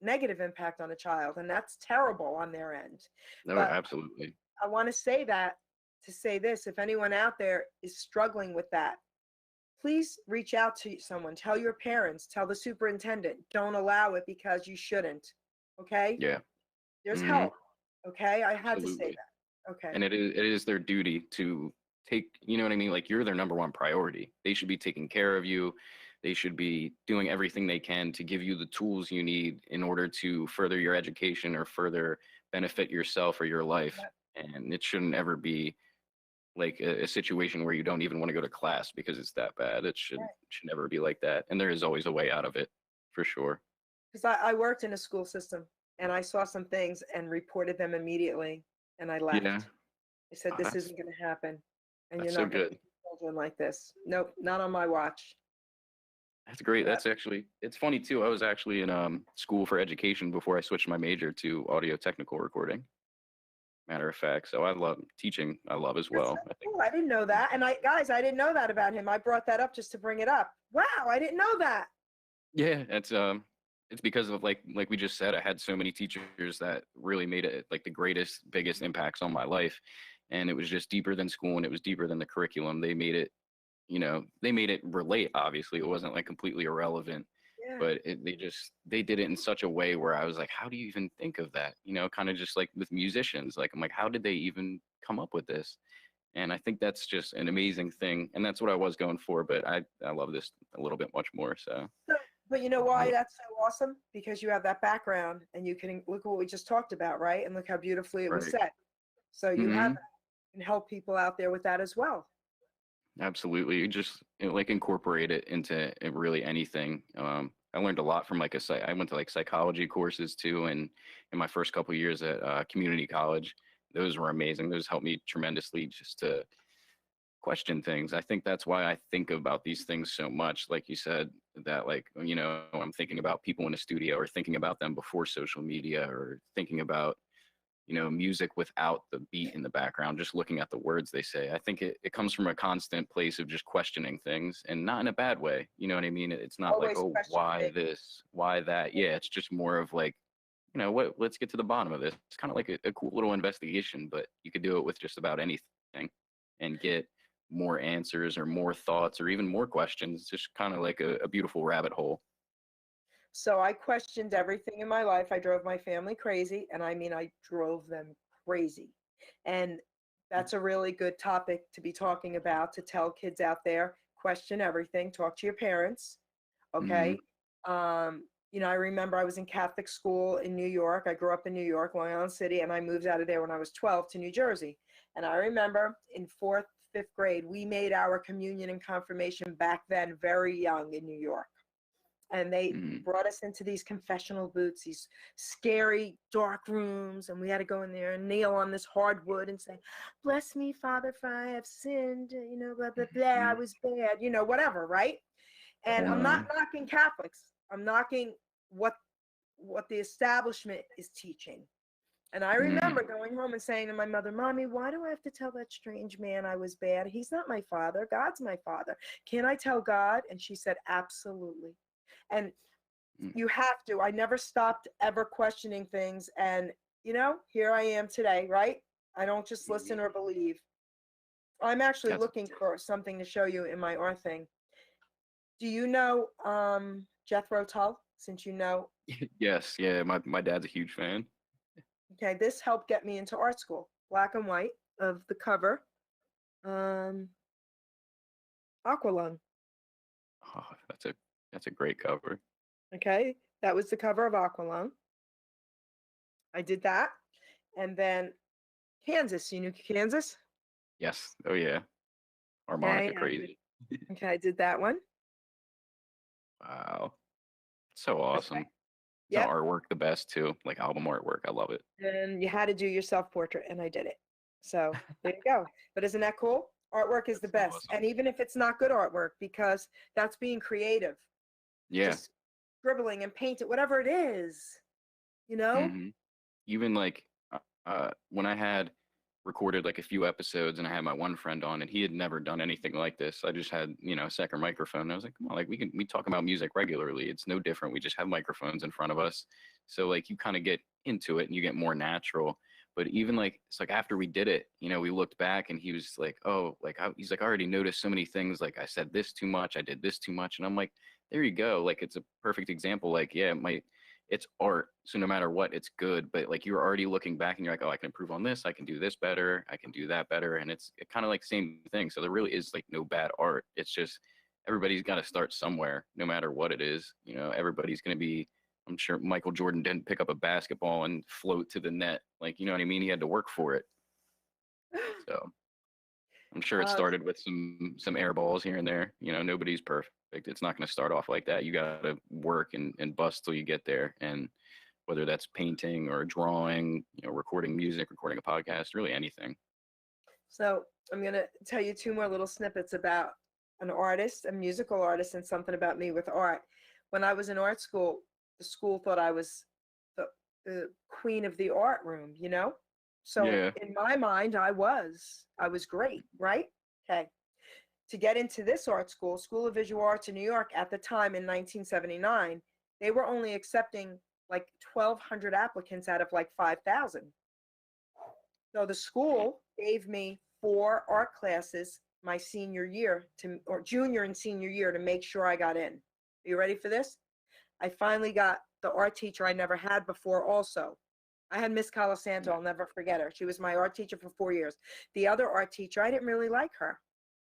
negative impact on a child, and that's terrible on their end.
No,
But
absolutely.
I want to say that to say this, if anyone out there is struggling with that, please reach out to someone, tell your parents, tell the superintendent, don't allow it because you shouldn't. Okay?
Yeah.
There's
Mhm.
help. Okay? I had to say
Absolutely.
that. Okay.
And it is their duty to take, you know what I mean? Like you're their number one priority. They should be taking care of you. They should be doing everything they can to give you the tools you need in order to further your education or further benefit yourself or your life. And it shouldn't ever be like a situation where you don't even want to go to class because it's that bad. It should never be like that. And there is always a way out of it, for sure.
Because I worked in a school system and I saw some things and reported them immediately, and I left.
Yeah.
I said,
Oh,
this
that's-
isn't going to happen. And
That's
you're
so
not going to
good.
treat children like this. Nope, not on my watch.
That's great. That's actually, it's funny too. I was actually in school for education before I switched my major to audio technical recording. Matter of fact, so I love teaching. I love as well.
That's so cool. I didn't know that. And I didn't know that about him. I brought that up just to bring it up. Wow, I didn't know that.
Yeah, it's because of like we just said, I had so many teachers that really made it like the greatest, biggest impacts on my life. And it was just deeper than school and it was deeper than the curriculum. They made it, they made it relate, obviously. It wasn't like completely irrelevant.
Yeah.
But they did it in such a way where I was like, how do you even think of that? Kind of just like with musicians, like I'm like, how did they even come up with this? And I think that's just an amazing thing. And that's what I was going for, but I love this a little bit much more. So,
But you know why that's so awesome? Because you have that background and you can look at what we just talked about, right? And look how beautifully it was
Right.
set. So you have
Mhm.
that. You can help people out there with that as well.
Absolutely. You just like incorporate it into really anything. I learned a lot from I went to like psychology courses too. And in my first couple of years at community college, those were amazing. Those helped me tremendously just to question things. I think that's why I think about these things so much. Like you said, that I'm thinking about people in a studio or thinking about them before social media or thinking about, music without the beat in the background, just looking at the words they say. I think it comes from a constant place of just questioning things and not in a bad way. You know what I mean? It's not like,
Always
oh,
question
why
things.
this, why that? Yeah, it's just more of like, let's get to the bottom of this. It's kind of like a cool little investigation, but you could do it with just about anything and get more answers or more thoughts or even more questions. It's just kind of like a beautiful rabbit hole.
So I questioned everything in my life. I drove my family crazy, and I mean, I drove them crazy. And that's a really good topic to be talking about, to tell kids out there, question everything, talk to your parents. Okay. I remember I was in Catholic school in New York. I grew up in New York, Long Island City, and I moved out of there when I was 12 to New Jersey. And I remember in fourth, fifth grade, we made our communion and confirmation back then very young in New York. And they
Mhm.
brought us into these confessional booths, these scary dark rooms, and we had to go in there and kneel on this hardwood and say, "Bless me, Father, for I have sinned, blah, blah, blah, I
Mhm.
was bad," whatever, right? And
Oh
I'm not
no.
knocking Catholics. I'm knocking what the establishment is teaching. And I
Mhm.
remember going home and saying to my mother, "Mommy, why do I have to tell that strange man I was bad? He's not my father. God's my father. Can't I tell God?" And she said, "Absolutely." And
Mm.
you have to. I never stopped ever questioning things. And, here I am today, right? I don't just
Mhm.
listen or believe. I'm actually
That's
looking for something to show you in my art thing. Do you know Jethro Tull? Since you know,
yes. Yeah. My dad's a huge fan.
okay, this helped get me into art school. Black and white of the cover. Um, Aqualung.
Oh, that's a great cover.
Okay, that was the cover of Aqualung. I did that, and then Kansas. You knew Kansas?
Yes. Oh yeah.
Okay,
Harmonica crazy.
I did that one.
Wow. So
Okay.
awesome. Isn't
Yep.
artwork the best too? Like album artwork. I love it.
And you had to do your self portrait, and I did it. So there you go. But isn't that cool? Artwork is the
That's so
best, and
awesome.
even if it's not good artwork, because that's being creative,
Yeah.
just scribbling and painting, whatever it is, you know.
hmm Even like when I had recorded like a few episodes and I had my one friend on and he had never done anything like this. I just had, a second microphone. And I was like, come on, like we talk about music regularly. It's no different. We just have microphones in front of us. So like you kind of get into it and you get more natural. But even like it's like after we did it, we looked back and he was like, oh, like he's like, I already noticed so many things. Like I said this too much, I did this too much. And I'm like, there you go. Like it's a perfect example. Like, yeah, it's art, so no matter what, it's good. But like you're already looking back and you're like, oh, I can improve on this, I can do this better, I can do that better. And it's kind of like same thing. So there really is like no bad art. It's just everybody's got to start somewhere, no matter what it is. Everybody's going to be, I'm sure Michael Jordan didn't pick up a basketball and float to the net, like, you know what I mean, he had to work for it. So I'm sure it
Uh,
started with some air balls here and there. Nobody's perfect. It's not going to start off like that. You got to work and bust till you get there. And whether that's painting or drawing, recording music, recording a podcast, really anything.
so I'm gonna tell you two more little snippets about an artist, a musical artist, and something about me with art. When I was in art school, the school thought I was the queen of the art room. So
Yeah.
in my mind, I was great, right? Okay. To get into this art school, School of Visual Arts in New York at the time in 1979, they were only accepting like 1,200 applicants out of like 5,000. So the school gave me 4 art classes my senior year or junior and senior year to make sure I got in. Are you ready for this? I finally got the art teacher I never had before also. I had Miss Colasanto, I'll never forget her. She was my art teacher for 4 years. The other art teacher, I didn't really like her.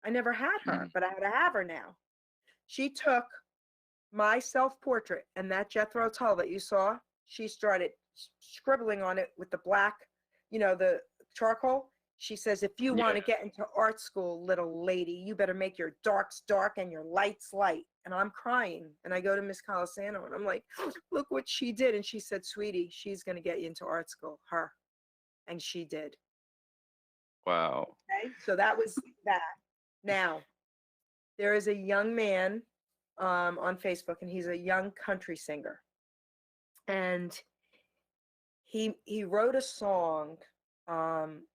I never had her,
Mhm.
but I had to have her now. She took my self-portrait and that Jethro Tull that you saw, she started scribbling on it with the black, the charcoal. She says, "If you want
Yeah.
to get into art school, little lady, you better make your darks dark and your lights light." And I'm crying. And I go to Miss Colasano and I'm like, "Look what she did." And she said, "Sweetie, she's going to get you into art school, her." And she did.
Wow.
Okay. So that was that. Now, there is a young man on Facebook, and he's a young country singer. And he wrote a song.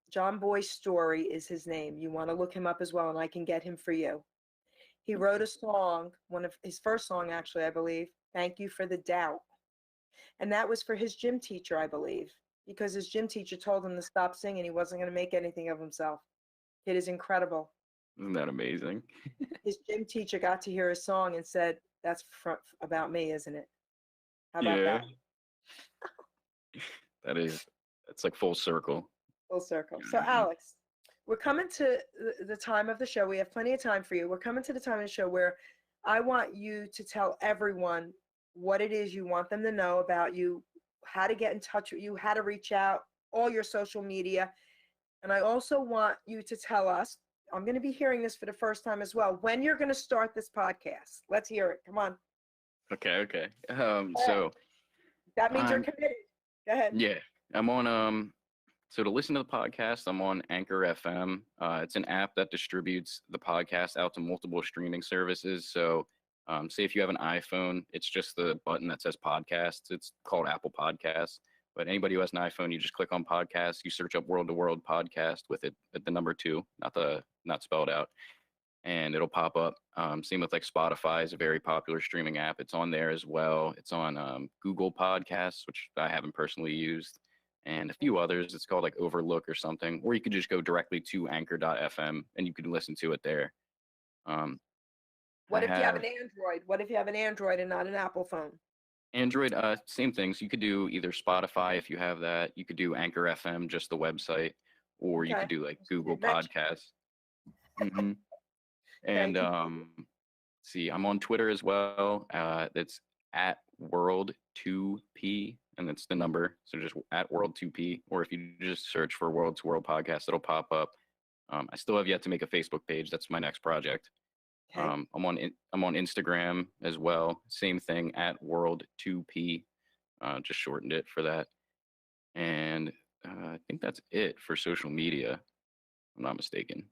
John Boy's Story is his name. You want to look him up as well, and I can get him for you. He wrote a song, one of his first song, actually, I believe, "Thank You for the Doubt." And that was for his gym teacher, I believe, because his gym teacher told him to stop singing. He wasn't going to make anything of himself. It is incredible.
Isn't that amazing?
His gym teacher got to hear his song and said, "That's about me, isn't it?" How about
Yeah.
that?
That's like full circle.
Full circle.
You know
So,
what I mean?
Alex, we're coming to the time of the show. We have plenty of time for you. We're coming to the time of the show where I want you to tell everyone what it is you want them to know about you, how to get in touch with you, how to reach out, all your social media. And I also want you to tell us, I'm going to be hearing this for the first time as well, when you're going to start this podcast. Let's hear it. Come on.
Okay, okay.
All right.
So
That means you're
I'm
committed. Go ahead.
yeah, I'm on so to listen to the podcast, I'm on Anchor FM. It's an app that distributes the podcast out to multiple streaming services. So say if you have an iPhone, it's just the button that says podcasts. It's called Apple Podcasts. But anybody who has an iPhone, you just click on podcasts, you search up World to World podcast with it at the number two, not spelled out, and it'll pop up. Same with like Spotify is a very popular streaming app. It's on there as well. It's on Google Podcasts, which I haven't personally used, and a few others. It's called like Overlook or something, or you could just go directly to Anchor.fm and you can listen to it there. Um, I
What if you have
have
an Android? What if you have an Android and not an Apple phone?
Android, same things. You could do either Spotify if you have that. You could do Anchor FM, just the website, or you
Okay.
could do like Google
Mention.
Podcasts. hmm
Okay.
And see, I'm on Twitter as well. That's at World2P, and that's the number. So just at World2P, or if you just search for World to World Podcast, it'll pop up. I still have yet to make a Facebook page. That's my next project.
Okay.
I'm on Instagram as well. Same thing at World2P. Just shortened it for that. And I think that's it for social media. If I'm not mistaken.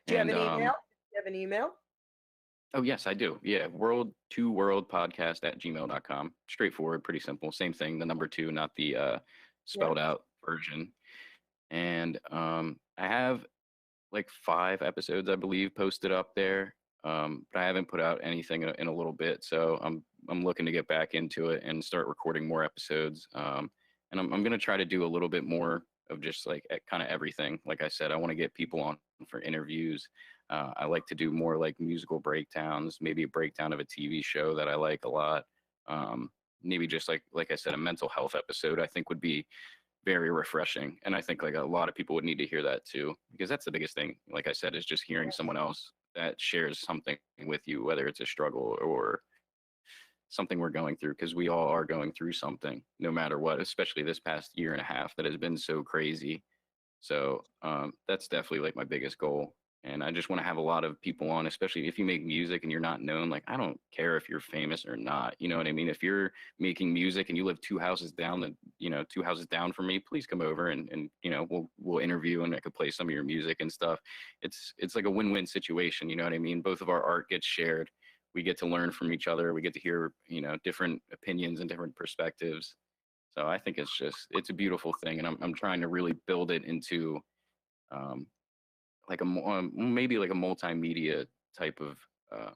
Do you have
And
an email? Do you have an email?
oh yes, I do. Yeah, world2worldpodcast at gmail.com. Straightforward, pretty simple. Same thing. The number two, not the spelled out version. And I have like 5 episodes, I believe, posted up there. But I haven't put out anything in a little bit, so I'm looking to get back into it and start recording more episodes. And I'm gonna try to do a little bit more of just like kind of everything. Like I said, I want to get people on for interviews. I like to do more like musical breakdowns, maybe a breakdown of a TV show that I like a lot. Maybe just like I said, a mental health episode I think would be very refreshing, and I think like a lot of people would need to hear that too, because that's the biggest thing, like I said, is just hearing someone else that shares something with you, whether it's a struggle or something we're going through, because we all are going through something no matter what, especially this past year and a half that has been so crazy. So that's definitely like my biggest goal. And I just want to have a lot of people on, especially if you make music and you're not known. Like, I don't care if you're famous or not. You know what I mean? If you're making music and you live 2 houses down, 2 houses down from me, please come over and we'll interview and I could play some of your music and stuff. It's like a win-win situation. You know what I mean? Both of our art gets shared. We get to learn from each other. We get to hear, different opinions and different perspectives. So I think it's a beautiful thing. And I'm trying to really build it into, like maybe like a multimedia type of I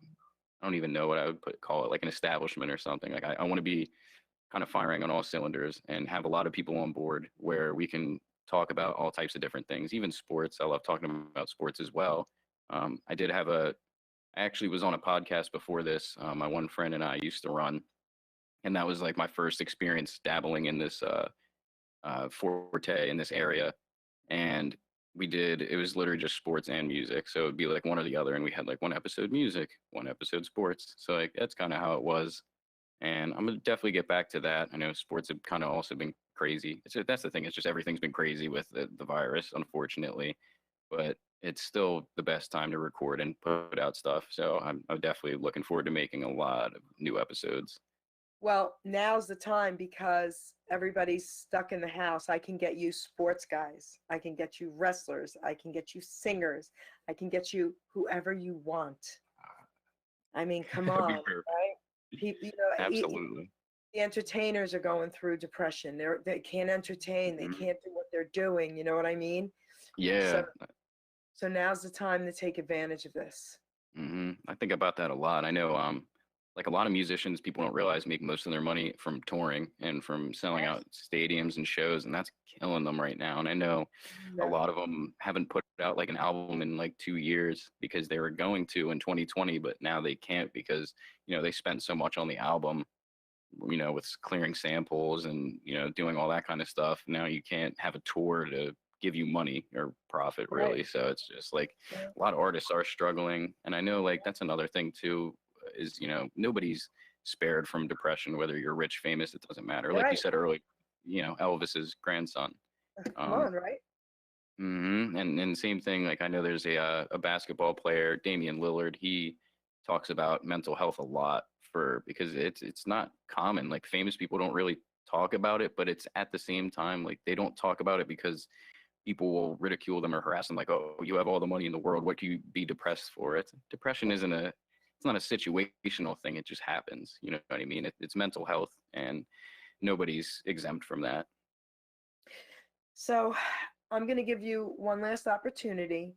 don't even know what I would call it, like an establishment or something. Like I want to be kind of firing on all cylinders and have a lot of people on board where we can talk about all types of different things, even sports. I love talking about sports as well. I actually was on a podcast before this. My one friend and I used to run, and that was like my first experience dabbling in this forte in this area. And it was literally just sports and music. So it'd be like one or the other. And we had like one episode music, one episode sports. So like that's kind of how it was. And I'm gonna definitely get back to that. I know sports have kind of also been crazy. That's the thing. It's just everything's been crazy with the virus, unfortunately. But it's still the best time to record and put out stuff. So I'm definitely looking forward to making a lot of new episodes.
Well, now's the time because everybody's stuck in the house. I can get you sports guys. I can get you wrestlers. I can get you singers. I can get you whoever you want. I mean, come
That'd be
on,
perfect.
right? People,
Absolutely.
the entertainers are going through depression. They can't entertain. They can't do what they're doing. You know what I mean?
Yeah.
So now's the time to take advantage of this.
I think about that a lot. I know like a lot of musicians, people don't realize, make most of their money from touring and from selling out stadiums and shows, and that's killing them right now. And I know a lot of them haven't put out like an album in like 2 years because they were going to in 2020, but now they can't because they spent so much on the album, with clearing samples and doing all that kind of stuff. Now you can't have a tour to give you money or profit, really.
Right.
So it's just like a lot of artists are struggling. And I know like that's another thing too, is nobody's spared from depression, whether you're rich, famous, it doesn't matter. Like you said earlier, Elvis's grandson.
Come on, right?
And same thing, like I know there's a basketball player, Damian Lillard. He talks about mental health a lot transfer because it's not common. Like famous people don't really talk about it, but it's at the same time like they don't talk about it because people will ridicule them or harass them like, oh, you have all the money in the world, what can you be depressed for? It's depression isn't a it's not a situational thing, it just happens. You know what I mean? It's mental health, and nobody's exempt from that.
So I'm going to give you one last opportunity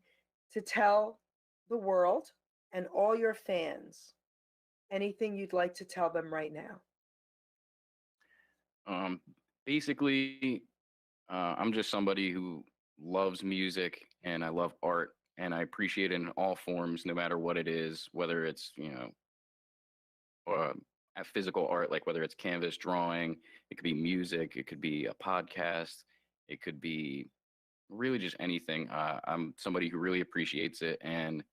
to tell the world and all your fans anything you'd like to tell them right now.
um Basically, I'm just somebody who loves music and I love art, and I appreciate it in all forms, no matter what it is, whether it's, a physical art, like whether it's canvas drawing, it could be music, it could be a podcast, it could be really just anything. I'm somebody who really appreciates it, and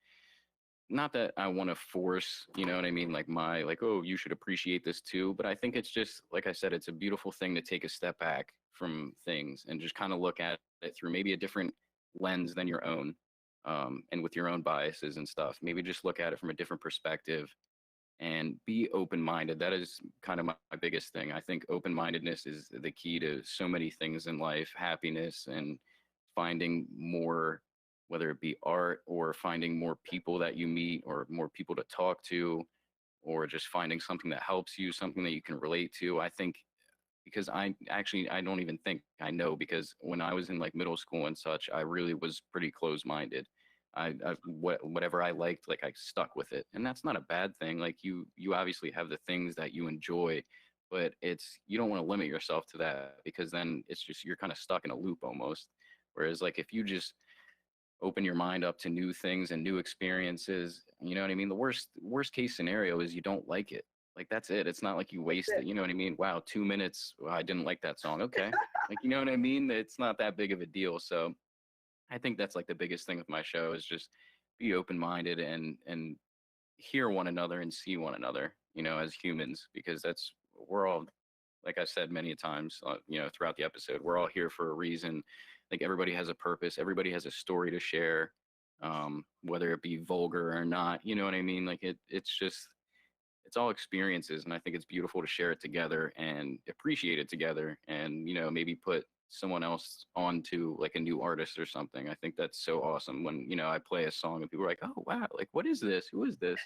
not that I want to force, you know what I mean, like my like, oh, you should appreciate this too. But I think it's just like I said, it's a beautiful thing to take a step back from things and just kind of look at it through maybe a different lens than your own, and with your own biases and stuff. Maybe just look at it from a different perspective and be open-minded. That is kind of my biggest thing. I think open-mindedness is the key to so many things in life, happiness and finding more, whether it be art or finding more people that you meet or more people to talk to, or just finding something that helps you, something that you can relate to. I think because I don't even think I know, because when I was in like middle school and such, I really was pretty close-minded. Whatever I liked, like I stuck with it, and that's not a bad thing. Like you obviously have the things that you enjoy, but it's you don't want to limit yourself to that, because then it's just you're kind of stuck in a loop almost. Whereas like if you just open your mind up to new things and new experiences, you know what I mean? The worst case scenario is you don't like it. Like that's it. It's not like you waste it. You know what I mean? Wow, 2 minutes. Well, I didn't like that song. Okay. Like, you know what I mean? It's not that big of a deal. So I think that's like the biggest thing with my show is just be open-minded and hear one another and see one another, as humans, because we're all, like I said many times, throughout the episode, we're all here for a reason. Like everybody has a purpose. Everybody has a story to share, whether it be vulgar or not, you know what I mean? Like it's all experiences. And I think it's beautiful to share it together and appreciate it together, and, maybe put someone else onto like a new artist or something. I think that's so awesome when, I play a song and people are like, oh, wow, like, what is this? Who is this?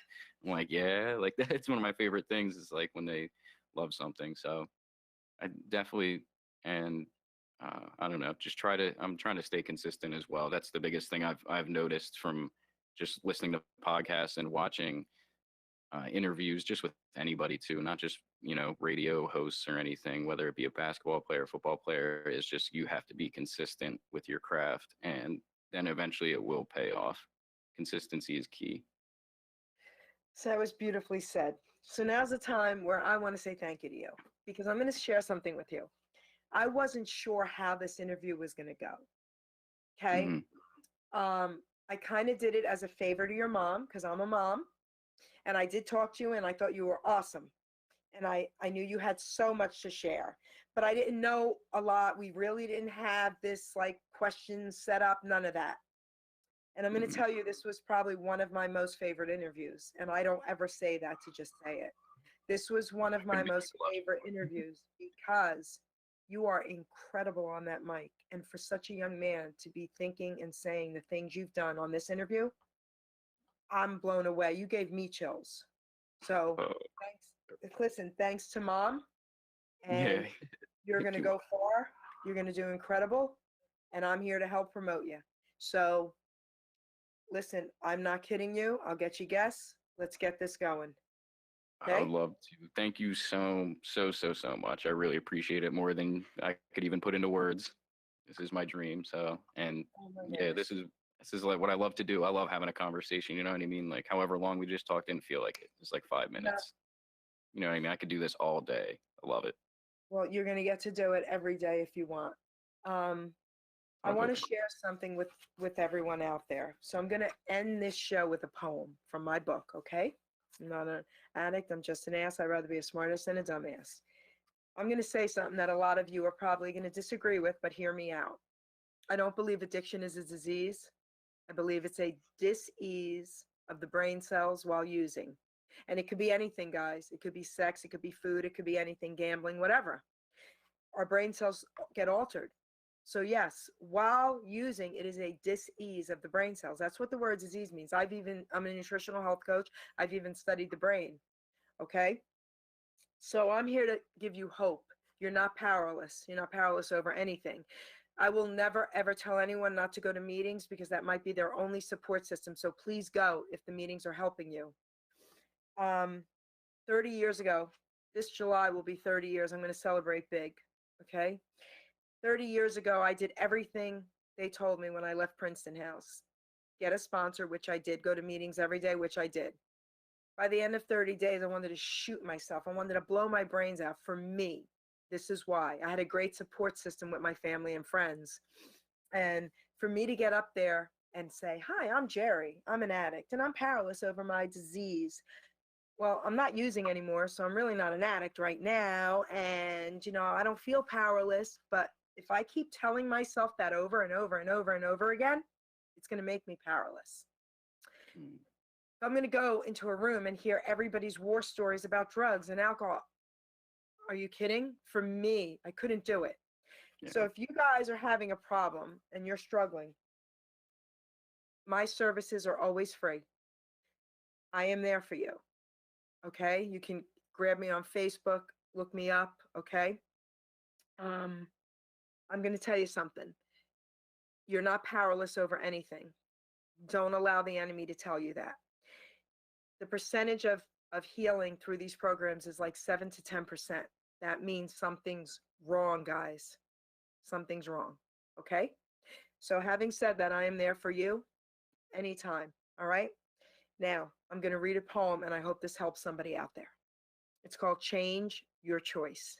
I'm like, yeah, like that's one of my favorite things is like when they love something. So I definitely, and I don't know, I'm trying to stay consistent as well. That's the biggest thing I've noticed from just listening to podcasts and watching interviews just with anybody too, not just, radio hosts or anything, whether it be a basketball player, football player, is just you have to be consistent with your craft, and then eventually it will pay off. Consistency is key.
So that was beautifully said. So now's the time where I want to say thank you to you, because I'm going to share something with you. I wasn't sure how this interview was going to go. Okay. I kind of did it as a favor to your mom, because I'm a mom, and I did talk to you and I thought you were awesome. And I knew you had so much to share, but I didn't know a lot. We really didn't have this like questions set up, none of that. And I'm going to tell you, this was probably one of my most favorite interviews. And I don't ever say that to just say it. This was one of my most favorite interviews because you are incredible on that mic. And for such a young man to be thinking and saying the things you've done on this interview, I'm blown away. You gave me chills. So thanks. Listen, thanks to mom. And
Yeah.
you're going to go far. You're going to do incredible. And I'm here to help promote you. So listen, I'm not kidding you. I'll get you guests. Let's get this going. Okay?
I would love to. Thank you so much. I really appreciate it more than I could even put into words. This is my dream. So, and yeah, this is like what I love to do. I love having a conversation. You know what I mean? Like however long we just talked didn't feel like it. It's like 5 minutes. You know what I mean? I could do this all day. I love it.
Well, you're going to get to do it every day if you want. I want to share something with everyone out there. So I'm going to end this show with a poem from my book, okay? I'm not an addict. I'm just an ass. I'd rather be a smartass than a dumbass. I'm going to say something that a lot of you are probably going to disagree with, but hear me out. I don't believe addiction is a disease. I believe it's a dis-ease of the brain cells while using. And it could be anything, guys. It could be sex, it could be food, it could be anything, gambling, whatever. Our brain cells get altered. So yes, while using, it is a dis-ease of the brain cells. That's what the word disease means. I'm a nutritional health coach. I've even studied the brain. Okay. So I'm here to give you hope. You're not powerless. You're not powerless over anything. I will never, ever tell anyone not to go to meetings because that might be their only support system. So please go if the meetings are helping you. 30 years ago, this July will be 30 years. I'm going to celebrate big. Okay. 30 years ago, I did everything they told me when I left Princeton House. Get a sponsor, which I did. Go to meetings every day, which I did. By the end of 30 days, I wanted to shoot myself. I wanted to blow my brains out. For me, this is why. I had a great support system with my family and friends. And for me to get up there and say, hi, I'm Geri. I'm an addict, and I'm powerless over my disease. Well, I'm not using anymore, so I'm really not an addict right now. And, I don't feel powerless, but if I keep telling myself that over and over and over and over again, it's going to make me powerless. I'm going to go into a room and hear everybody's war stories about drugs and alcohol. Are you kidding? For me, I couldn't do it. Yeah. So if you guys are having a problem and you're struggling, my services are always free. I am there for you. Okay? You can grab me on Facebook, look me up, okay? I'm going to tell you something. You're not powerless over anything. Don't allow the enemy to tell you that. The percentage of healing through these programs is like 7 to 10%. That means something's wrong, guys. Something's wrong. Okay? So having said that, I am there for you anytime. All right? Now, I'm going to read a poem, and I hope this helps somebody out there. It's called Change Your Choice.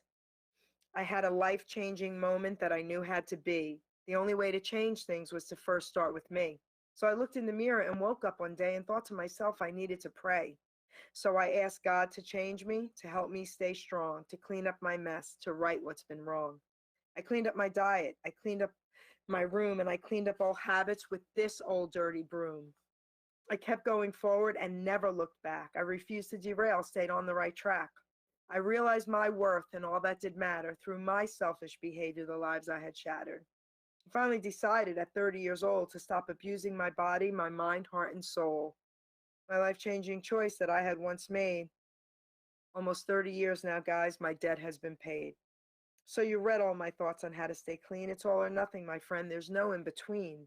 I had a life-changing moment that I knew had to be. The only way to change things was to first start with me. So I looked in the mirror and woke up one day and thought to myself I needed to pray. So I asked God to change me, to help me stay strong, to clean up my mess, to right what's been wrong. I cleaned up my diet. I cleaned up my room, and I cleaned up all habits with this old dirty broom. I kept going forward and never looked back. I refused to derail, stayed on the right track. I realized my worth and all that did matter through my selfish behavior, the lives I had shattered. I finally decided at 30 years old to stop abusing my body, my mind, heart, and soul. My life-changing choice that I had once made. Almost 30 years now, guys, my debt has been paid. So you read all my thoughts on how to stay clean. It's all or nothing, my friend. There's no in between.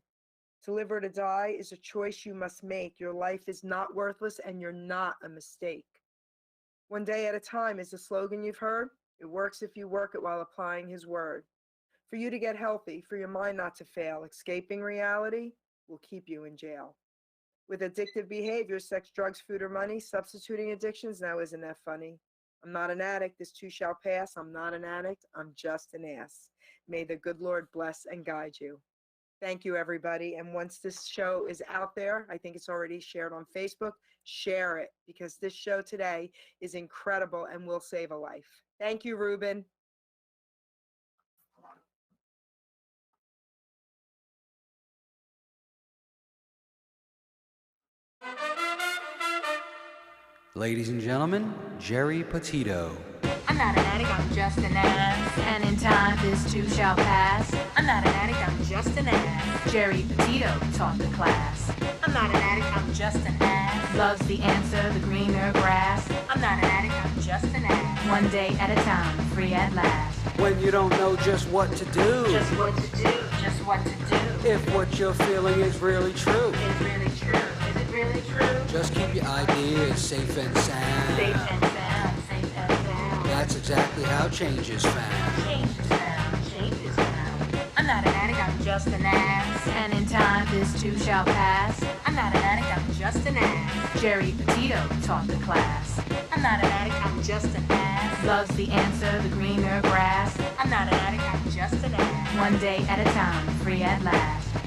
To live or to die is a choice you must make. Your life is not worthless, and you're not a mistake. One day at a time is the slogan you've heard. It works if you work it while applying his word. For you to get healthy, for your mind not to fail, escaping reality will keep you in jail. With addictive behaviors, sex, drugs, food, or money, substituting addictions, now isn't that funny? I'm not an addict, this too shall pass. I'm not an addict, I'm just an ass. May the good Lord bless and guide you. Thank you, everybody. And once this show is out there, I think it's already shared on Facebook, share it, because this show today is incredible and will save a life. Thank you, Ruben.
Ladies and gentlemen, Geri Petito.
I'm not an addict, I'm just an ass. And in time, this too shall pass. I'm not an addict, I'm just an ass. Geri Petito taught the class. I'm not an addict, I'm just an ass. Love's the answer, the greener grass. I'm not an addict, I'm just an ass. One day at a time, free at last.
When you don't know just what to do.
Just what to do, just what to do.
If what you're feeling is really true.
Is really true, is it really true?
Just keep your ideas safe and sound.
Safe and sound, safe and sound.
That's exactly how change is found.
Change is found, change is found. I'm not an addict, I'm just an ass. And in time, this too shall pass. I'm not an addict, I'm just an ass. Geri Petito taught the class. I'm not an addict, I'm just an ass. Love's the answer, the greener grass. I'm not an addict, I'm just an ass. One day at a time, free at last.